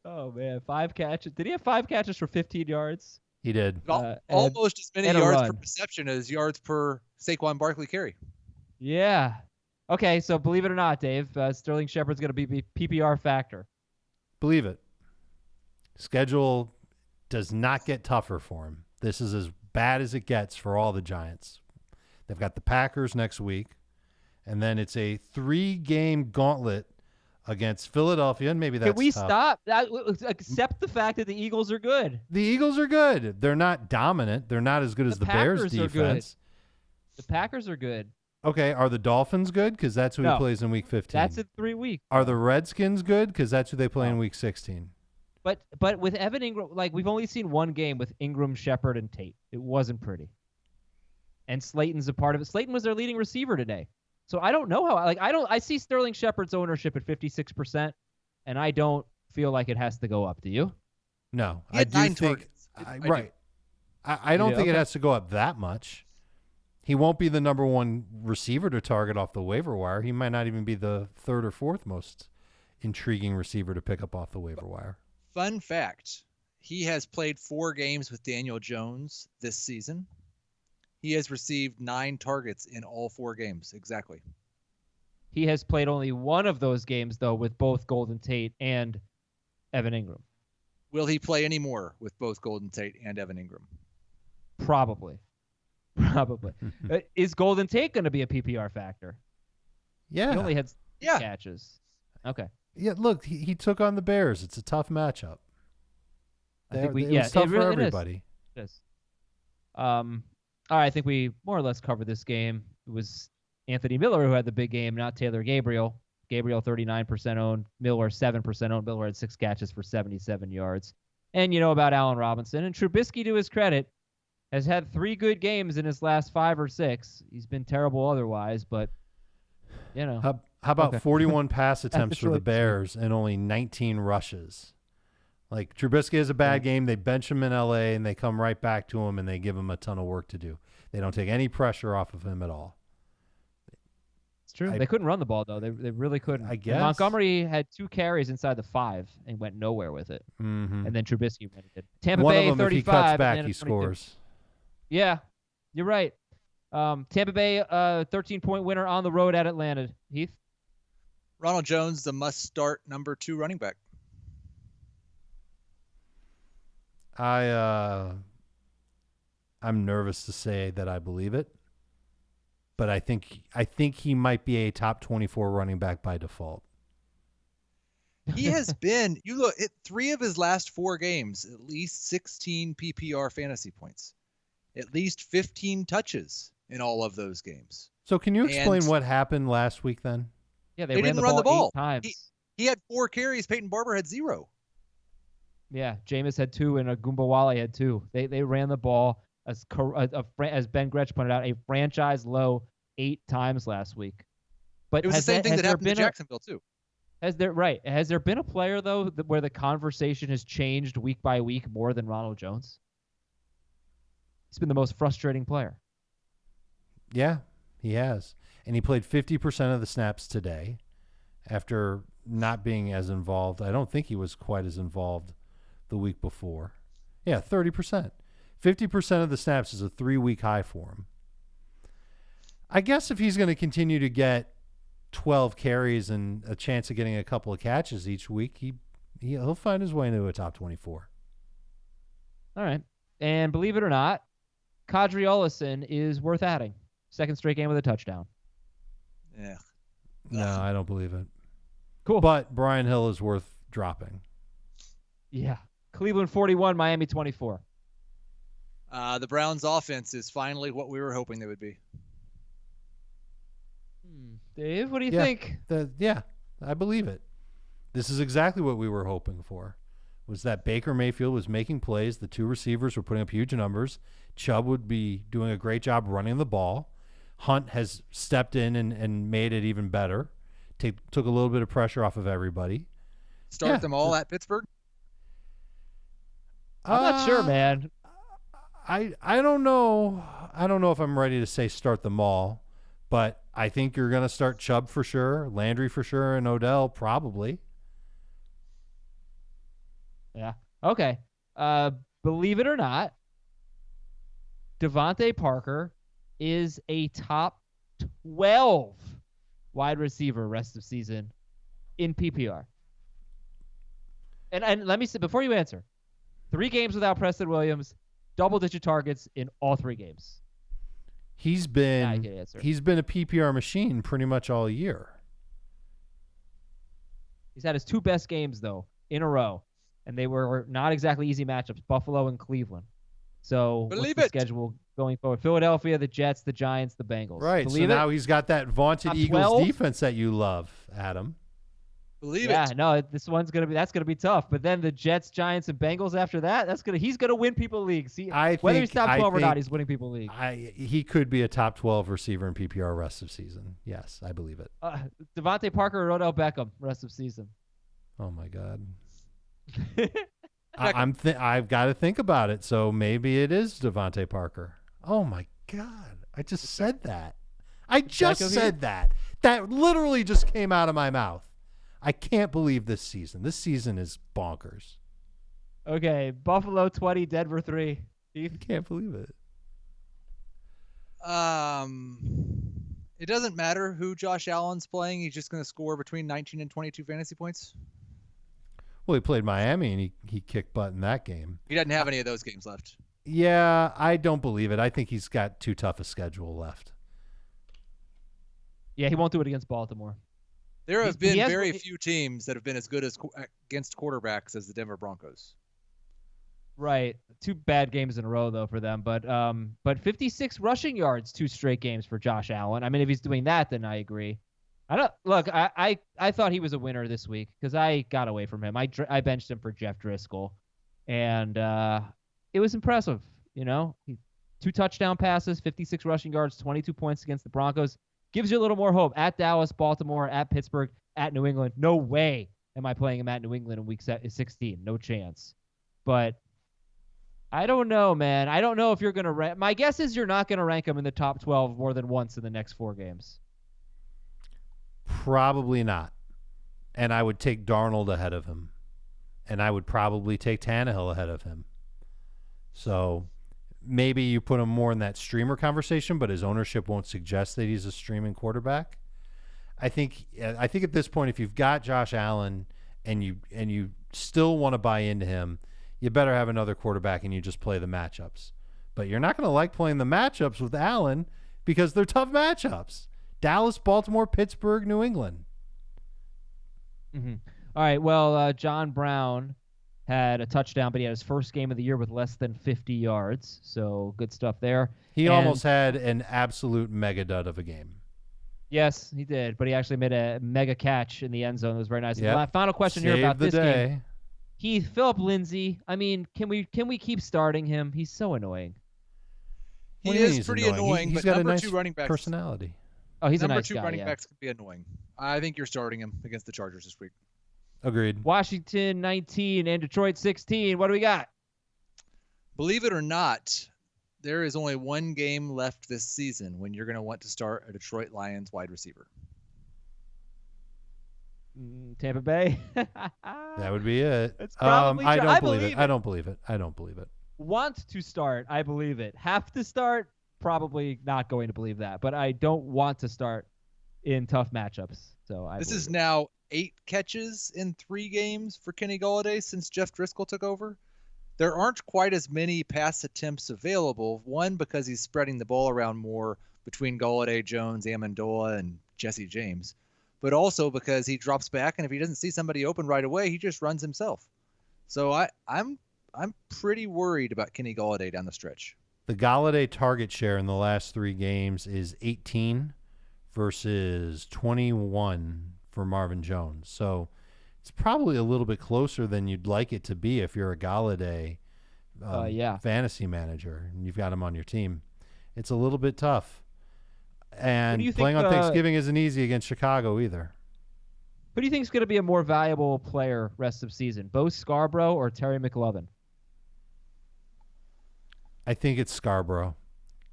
Speaker 1: Oh, man. 5 catches. Did he have 5 catches for 15 yards?
Speaker 3: He did.
Speaker 2: Almost as many yards per reception as yards per Saquon Barkley carry.
Speaker 1: Yeah. Okay, so believe it or not, Dave, Sterling Shepard's going to be PPR factor.
Speaker 3: Believe it. Schedule does not get tougher for him. This is as bad as it gets for all the Giants. They've got the Packers next week, and then it's a 3-game gauntlet against Philadelphia, and maybe that's
Speaker 1: Can we
Speaker 3: tough.
Speaker 1: stop? Accept the fact that the Eagles are good.
Speaker 3: The Eagles are good. They're not dominant. They're not as good as the Bears defense.
Speaker 1: The Packers are good.
Speaker 3: Okay, are the Dolphins good? Because that's who he plays in Week 15.
Speaker 1: That's in 3 weeks.
Speaker 3: Are the Redskins good? Because that's who they play in Week 16.
Speaker 1: But with Evan Ingram, like, we've only seen one game with Ingram, Shepard, and Tate. It wasn't pretty. And Slayton's a part of it. Slayton was their leading receiver today. So I don't know how. I see Sterling Shepard's ownership at 56%, and I don't feel like it has to go up. Do you?
Speaker 3: No,
Speaker 2: I do think
Speaker 3: right. I don't think it has to go up that much. He won't be the number one receiver to target off the waiver wire. He might not even be the third or fourth most intriguing receiver to pick up off the waiver wire.
Speaker 2: Fun fact, he has played 4 games with Daniel Jones this season. He has received 9 targets in all 4 games. Exactly.
Speaker 1: He has played only one of those games, though, with both Golden Tate and Evan Ingram.
Speaker 2: Will he play any more with both Golden Tate and Evan Ingram?
Speaker 1: Probably. Is Golden Tate going to be a PPR factor?
Speaker 3: Yeah.
Speaker 1: He only had catches. Okay.
Speaker 3: Yeah, look, he took on the Bears. It's a tough matchup. It was tough for everybody.
Speaker 1: It is. All right, I think we more or less covered this game. It was Anthony Miller who had the big game, not Taylor Gabriel. Gabriel 39% owned, Miller 7% owned. Miller had 6 catches for 77 yards. And you know about Allen Robinson. And Trubisky, to his credit, has had 3 good games in his last 5 or 6. He's been terrible otherwise, but, you know.
Speaker 3: How about 41 pass attempts for the Bears and only 19 rushes? Like, Trubisky has a bad game. They bench him in L.A., and they come right back to him, and they give him a ton of work to do. They don't take any pressure off of him at all.
Speaker 1: It's true. They couldn't run the ball, though. They really couldn't.
Speaker 3: I guess.
Speaker 1: And Montgomery had 2 carries inside the 5 and went nowhere with it.
Speaker 3: Mm-hmm.
Speaker 1: And then Trubisky went and did. Tampa
Speaker 3: One
Speaker 1: Bay,
Speaker 3: of them,
Speaker 1: 35.
Speaker 3: if he cuts back, he scores.
Speaker 1: Yeah, you're right. Tampa Bay, 13-point winner on the road at Atlanta. Heath?
Speaker 2: Ronald Jones, the must-start number 2 running back.
Speaker 3: I'm nervous to say that I believe it, but I think he might be a top 24 running back by default.
Speaker 2: He has been, you look at 3 of his last 4 games, at least 16 PPR fantasy points, at least 15 touches in all of those games.
Speaker 3: So can you explain what happened last week then?
Speaker 1: Yeah, they
Speaker 2: didn't run the ball
Speaker 1: 8 times.
Speaker 2: He had 4 carries. Peyton Barber had 0.
Speaker 1: Yeah, Jameis had 2 and Agumbawale had 2. They ran the ball as Ben Gretsch pointed out, a franchise low 8 times last week. But
Speaker 2: it was the same thing that happened to Jacksonville too.
Speaker 1: Has there been a player though where the conversation has changed week by week more than Ronald Jones? He's been the most frustrating player.
Speaker 3: Yeah, he has. And he played 50% of the snaps today after not being as involved. I don't think he was quite as involved the week before. Yeah, 30%. 50% of the snaps is a 3-week high for him. I guess if he's going to continue to get 12 carries and a chance of getting a couple of catches each week, he'll find his way into a top 24.
Speaker 1: All right. And believe it or not, Kadri Ollison is worth adding. 2nd straight game with a touchdown.
Speaker 2: Yeah.
Speaker 3: No, I don't believe it.
Speaker 1: Cool.
Speaker 3: But Brian Hill is worth dropping.
Speaker 1: Yeah. Cleveland 41, Miami 24.
Speaker 2: The Browns' offense is finally what we were hoping they would be.
Speaker 1: Dave, what do you think?
Speaker 3: Yeah, I believe it. This is exactly what we were hoping for, was that Baker Mayfield was making plays. The 2 receivers were putting up huge numbers. Chubb would be doing a great job running the ball. Hunt has stepped in and made it even better. Took a little bit of pressure off of everybody.
Speaker 2: Start them all at Pittsburgh?
Speaker 1: I'm not sure, man.
Speaker 3: I don't know. I don't know if I'm ready to say start them all, but I think you're going to start Chubb for sure, Landry for sure, and Odell probably.
Speaker 1: Yeah. Okay. Believe it or not, DeVante Parker is a top 12 wide receiver rest of season in PPR. And let me say, before you answer, 3 games without Preston Williams, double-digit targets in all 3 games.
Speaker 3: He's been a PPR machine pretty much all year.
Speaker 1: He's had his 2 best games, though, in a row, and they were not exactly easy matchups, Buffalo and Cleveland. So what's the schedule going forward? Philadelphia, the Jets, the Giants, the Bengals.
Speaker 3: Right, so now he's got that vaunted Eagles defense that you love, Adam.
Speaker 2: Believe it.
Speaker 1: Yeah, no, that's gonna be tough. But then the Jets, Giants, and Bengals after that, he's gonna win people leagues. Whether he's top 12 or not, he's winning people leagues.
Speaker 3: He could be a top 12 receiver in PPR rest of season. Yes, I believe it.
Speaker 1: DeVante Parker or Odell Beckham rest of season.
Speaker 3: Oh my God. I've got to think about it. So maybe it is DeVante Parker. Oh my God. I just said that. I just said that. That literally just came out of my mouth. I can't believe this season. This season is bonkers.
Speaker 1: Okay. Buffalo 20, Denver 3.
Speaker 3: Heath? I can't believe it.
Speaker 2: It doesn't matter who Josh Allen's playing. He's just going to score between 19 and 22 fantasy points.
Speaker 3: Well, he played Miami, and he kicked butt in that game.
Speaker 2: He doesn't have any of those games left.
Speaker 3: Yeah, I don't believe it. I think he's got too tough a schedule left.
Speaker 1: Yeah, he won't do it against Baltimore.
Speaker 2: There have been very few teams that have been as good as against quarterbacks as the Denver Broncos.
Speaker 1: Right. 2 bad games in a row, though, for them. But 56 rushing yards, 2 straight games for Josh Allen. I mean, if he's doing that, then I agree. I thought he was a winner this week because I got away from him. I benched him for Jeff Driscoll, and it was impressive. 2 touchdown passes, 56 rushing yards, 22 points against the Broncos. Gives you a little more hope. At Dallas, Baltimore, at Pittsburgh, at New England. No way am I playing him at New England in week 16. No chance. But I don't know, man. I don't know if you're going to rank. My guess is you're not going to rank him in the top 12 more than once in the next 4 games.
Speaker 3: Probably not. And I would take Darnold ahead of him. And I would probably take Tannehill ahead of him. So maybe you put him more in that streamer conversation, but his ownership won't suggest that he's a streaming quarterback. I think at this point, if you've got Josh Allen and you still want to buy into him, you better have another quarterback and you just play the matchups. But you're not going to like playing the matchups with Allen because they're tough matchups. Dallas, Baltimore, Pittsburgh, New England.
Speaker 1: Mm-hmm. All right, well, John Brown had a touchdown, but he had his first game of the year with less than 50 yards, so good stuff there.
Speaker 3: He almost had an absolute mega dud of a game.
Speaker 1: Yes, he did, but he actually made a mega catch in the end zone. It was very nice.
Speaker 3: Yep.
Speaker 1: Final question here about this game. Heath, Philip Lindsay, I mean, can we keep starting him? He's so annoying.
Speaker 2: He is pretty annoying,
Speaker 3: he's
Speaker 2: but
Speaker 3: got
Speaker 2: number
Speaker 3: a nice
Speaker 2: 2 running backs.
Speaker 3: Personality.
Speaker 1: Oh, he's
Speaker 2: number
Speaker 1: a nice
Speaker 2: 2
Speaker 1: guy,
Speaker 2: running backs could be annoying. I think you're starting him against the Chargers this week.
Speaker 3: Agreed.
Speaker 1: Washington 19 and Detroit 16. What do we got?
Speaker 2: Believe it or not, there is only 1 game left this season when you're going to want to start a Detroit Lions wide receiver.
Speaker 1: Tampa Bay.
Speaker 3: That would be it.
Speaker 1: It's probably
Speaker 3: I don't believe
Speaker 1: it.
Speaker 3: it. I don't believe it. I don't believe it.
Speaker 1: Want to start, I believe it. Have to start, probably not going to believe that. But I don't want to start in tough matchups. So this is
Speaker 2: now 8 catches in 3 games for Kenny Golladay since Jeff Driscoll took over. There aren't quite as many pass attempts available. One, because he's spreading the ball around more between Golladay, Jones, Amendola, and Jesse James. But also because he drops back, and if he doesn't see somebody open right away, he just runs himself. So I'm pretty worried about Kenny Golladay down the stretch.
Speaker 3: The Golladay target share in the last 3 games is 18 versus 21 for Marvin Jones. So it's probably a little bit closer than you'd like it to be if you're a Golladay fantasy manager and you've got him on your team. It's a little bit tough. And playing on Thanksgiving isn't easy against Chicago either.
Speaker 1: Who do you think is going to be a more valuable player rest of season, Bo Scarborough or Terry McLovin?
Speaker 3: I think it's Scarborough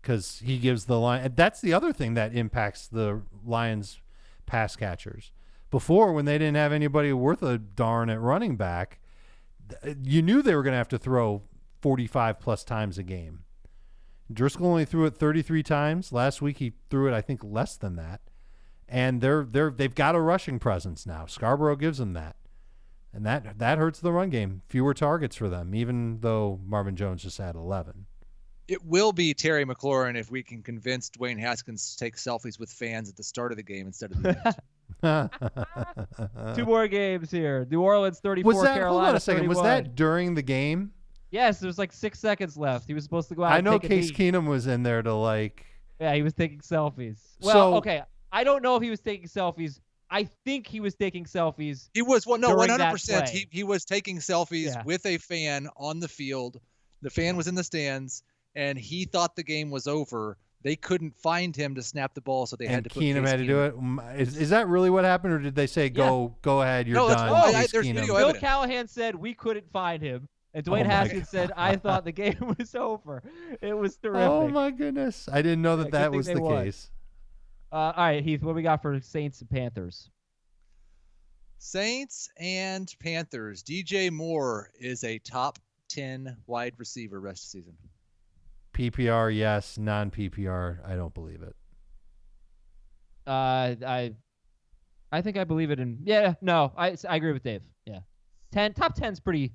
Speaker 3: because he gives the line. That's the other thing that impacts the Lions pass catchers. Before, when they didn't have anybody worth a darn at running back, you knew they were going to have to throw 45-plus times a game. Driscoll only threw it 33 times. Last week he threw it, I think, less than that. And they've got a rushing presence now. Scarborough gives them that. And that hurts the run game. Fewer targets for them, even though Marvin Jones just had 11.
Speaker 2: It will be Terry McLaurin if we can convince Dwayne Haskins to take selfies with fans at the start of the game instead of the end.
Speaker 1: 2 more games here. New Orleans 34, Carolina
Speaker 3: hold on a second.
Speaker 1: 31.
Speaker 3: Was that during the game?
Speaker 1: Yes, there was like 6 seconds left. He was supposed to go out. I
Speaker 3: know Case Keenum was in there to like.
Speaker 1: Yeah, he was taking selfies. Well, okay. I don't know if he was taking selfies. I think he was taking selfies.
Speaker 2: He was 100%. He was taking selfies with a fan on the field. The fan was in the stands, and he thought the game was over. they couldn't find him to snap the ball, so they had to put
Speaker 3: Keenum
Speaker 2: Case
Speaker 3: had to do it. Is that really what happened, or did they say go ahead, you're done?
Speaker 2: There's video
Speaker 1: Bill
Speaker 2: evidence.
Speaker 1: Callahan said we couldn't find him, and Dwayne Haskins said I thought the game was over. It was terrific.
Speaker 3: Oh my goodness, I didn't know that was the case.
Speaker 1: All right, Heath, what do we got for Saints and Panthers?
Speaker 2: Saints and Panthers. DJ Moore is a top 10 wide receiver rest of season.
Speaker 3: PPR, yes. Non-PPR, I don't believe it.
Speaker 1: I think I believe it in. Yeah, no, I agree with Dave. Yeah, top 10's pretty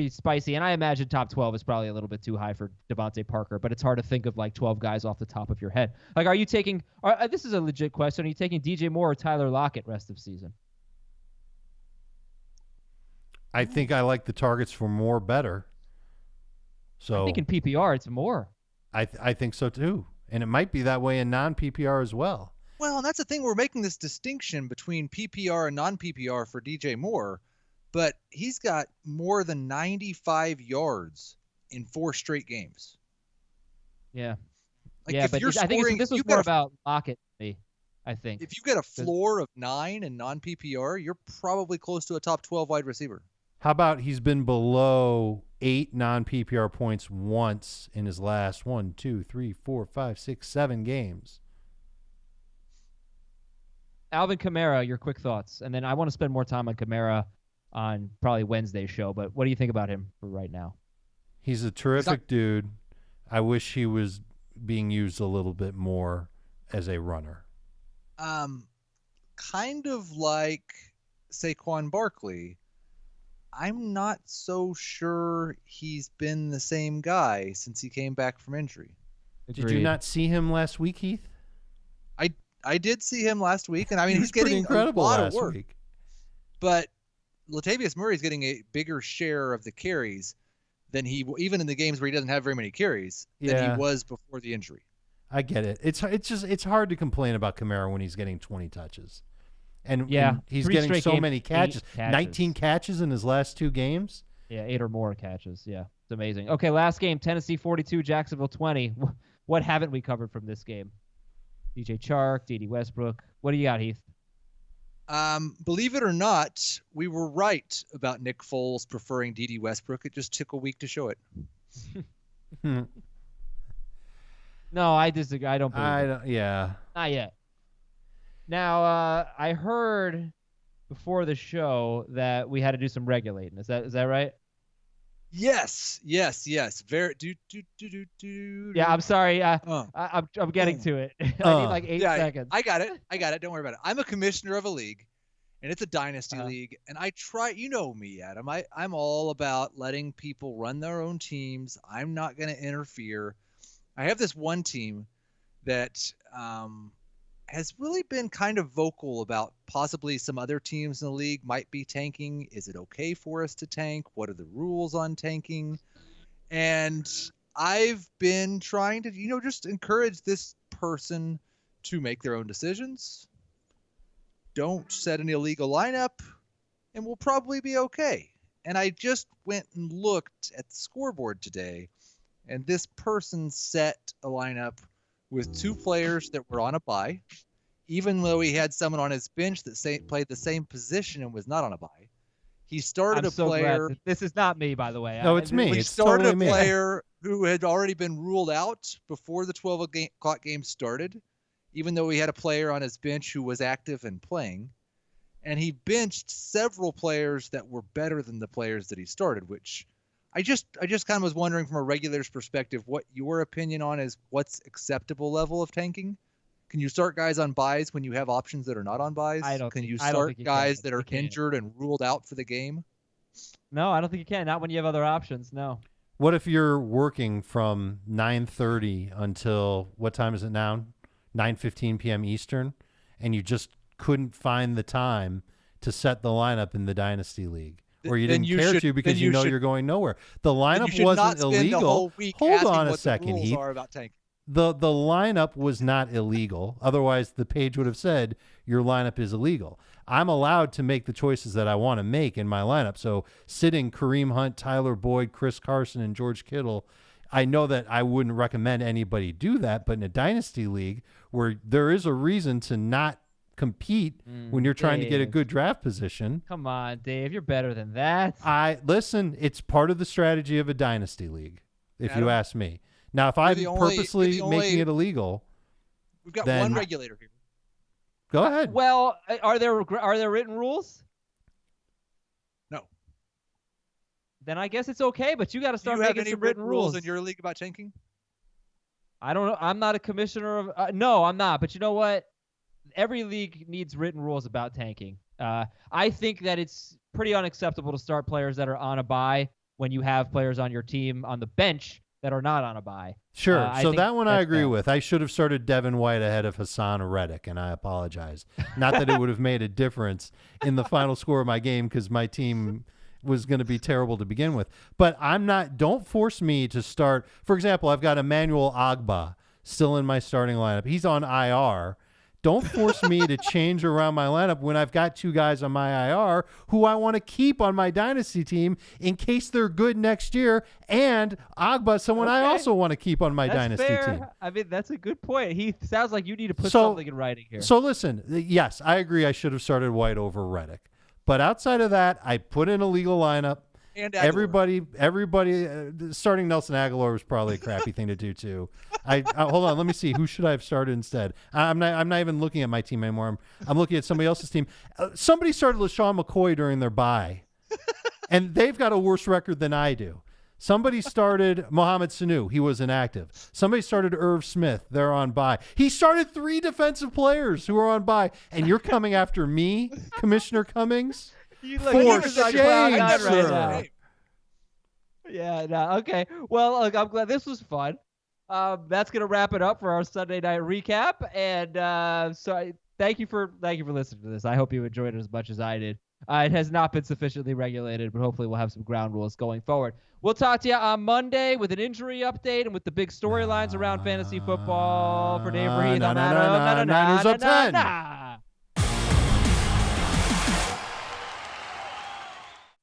Speaker 1: spicy, and I imagine top 12 is probably a little bit too high for DeVante Parker. But it's hard to think of like 12 guys off the top of your head. Like, are you taking? This is a legit question. Are you taking DJ Moore or Tyler Lockett rest of season?
Speaker 3: I think I like the targets for Moore better. So
Speaker 1: I think in PPR it's Moore.
Speaker 3: I think so too, and it might be that way in non-PPR as well.
Speaker 2: Well, and that's the thing. We're making this distinction between PPR and non-PPR for DJ Moore, but he's got more than 95 yards in 4 straight games.
Speaker 1: Yeah.
Speaker 2: Like
Speaker 1: yeah, but I think this was more about Lockett to me, I think.
Speaker 2: If you get a floor of 9 in non-PPR, you're probably close to a top 12 wide receiver.
Speaker 3: How about he's been below 8 non-PPR points once in his last 1, 2, 3, 4, 5, 6, 7 games?
Speaker 1: Alvin Kamara, your quick thoughts. And then I want to spend more time on Kamara on probably Wednesday's show, but what do you think about him for right now?
Speaker 3: He's a terrific dude. I wish he was being used a little bit more as a runner.
Speaker 2: Kind of like Saquon Barkley. I'm not so sure he's been the same guy since he came back from injury.
Speaker 3: Agreed. Did you not see him last week, Heath?
Speaker 2: I did see him last week, and I mean he's getting
Speaker 3: incredible
Speaker 2: a lot
Speaker 3: last
Speaker 2: of work.
Speaker 3: Week.
Speaker 2: But Latavius Murray's getting a bigger share of the carries than even in the games where he doesn't have very many carries than he was before the injury.
Speaker 3: I get it. It's hard to complain about Kamara when he's getting 20 touches. And he's getting so many catches. 19 catches in his last 2 games.
Speaker 1: Yeah, 8 or more catches. Yeah, it's amazing. Okay, last game, Tennessee 42, Jacksonville 20. What haven't we covered from this game? DJ Chark, D.D. Westbrook. What do you got, Heath?
Speaker 2: Believe it or not, we were right about Nick Foles preferring D.D. Westbrook. It just took a week to show it.
Speaker 1: No, I disagree. I don't believe it.
Speaker 3: Yeah.
Speaker 1: Not yet. Now, I heard before the show that we had to do some regulating. Is that right?
Speaker 2: Yes. Very.
Speaker 1: Yeah, I'm sorry. I'm getting to it. I need like 8 seconds.
Speaker 2: I got it. Don't worry about it. I'm a commissioner of a league, and it's a dynasty league. And I try. You know me, Adam. I'm all about letting people run their own teams. I'm not going to interfere. I have this one team that has really been kind of vocal about possibly some other teams in the league might be tanking. Is it okay for us to tank? What are the rules on tanking? And I've been trying to, just encourage this person to make their own decisions. Don't set an illegal lineup, and we'll probably be okay. And I just went and looked at the scoreboard today, and this person set a lineup with 2 players that were on a bye, even though he had someone on his bench that played the same position and was not on a bye. He started a player.
Speaker 1: This is not me, by the way.
Speaker 3: No, it's me.
Speaker 2: He
Speaker 3: it's
Speaker 2: started
Speaker 3: totally
Speaker 2: a player who had already been ruled out before the 12 o'clock game started, even though he had a player on his bench who was active and playing. And he benched several players that were better than the players that he started, which I just kind of was wondering from a regulator's perspective what your opinion on is what's acceptable level of tanking. Can you start guys on buys when you have options that are not on buys? Can you start guys that are injured and ruled out for the game?
Speaker 1: No, I don't think you can. Not when you have other options. No.
Speaker 3: What if you're working from 9:30 until what time is it now? 9:15 p.m. Eastern, and you just couldn't find the time to set the lineup in the Dynasty League, or you didn't care to because you know you're going nowhere. The lineup wasn't illegal. Hold on a second, Heath. The lineup was not illegal. Otherwise, the page would have said your lineup is illegal. I'm allowed to make the choices that I want to make in my lineup. So sitting Kareem Hunt, Tyler Boyd, Chris Carson, and George Kittle I know that I wouldn't recommend anybody do that, but in a dynasty league where there is a reason to not compete when you're trying to get a good draft position.
Speaker 1: Come on, Dave, you're better than that.
Speaker 3: Listen, it's part of the strategy of a dynasty league, if you ask me. Now, if I'm purposely making it illegal,
Speaker 2: we've got one regulator here.
Speaker 3: Go ahead.
Speaker 1: Well, are there written rules?
Speaker 2: No.
Speaker 1: Then I guess it's okay, but you got to start making some written rules
Speaker 2: in your league about tanking.
Speaker 1: I don't know. I'm not a commissioner of. No, I'm not. But you know what? Every league needs written rules about tanking. I think that it's pretty unacceptable to start players that are on a bye when you have players on your team on the bench that are not on a bye.
Speaker 3: Sure. So that one I agree with. I should have started Devin White ahead of Hassan Reddick, and I apologize. Not that it would have made a difference in the final score of my game because my team was going to be terrible to begin with. But don't force me to start. For example, I've got Emmanuel Ogbah still in my starting lineup. He's on IR. Don't force me to change around my lineup when I've got two guys on my IR who I want to keep on my dynasty team in case they're good next year. And Ogbah, someone I also want to keep on my dynasty team.
Speaker 1: I mean, that's a good point. He sounds like you need to put something in writing here.
Speaker 3: So listen, yes, I agree. I should have started White over Reddick. But outside of that, I put in a legal lineup.
Speaker 2: And
Speaker 3: everybody, starting Nelson Aguilar was probably a crappy thing to do too. Hold on, let me see. Who should I have started instead? I'm not even looking at my team anymore. I'm looking at somebody else's team. Somebody started LaShawn McCoy during their bye, and they've got a worse record than I do. Somebody started Mohamed Sanu. He was inactive. Somebody started Irv Smith. They're on bye. He started 3 defensive players who are on bye, and you're coming after me, Commissioner Cummings? For shame, sir.
Speaker 1: Yeah, no, okay. Well, look, I'm glad this was fun. That's gonna wrap it up for our Sunday night recap. And thank you for listening to this. I hope you enjoyed it as much as I did. It has not been sufficiently regulated, but hopefully we'll have some ground rules going forward. We'll talk to you on Monday with an injury update and with the big storylines around fantasy football. For Dave Heath, I'm Adam.
Speaker 3: Niners up 10.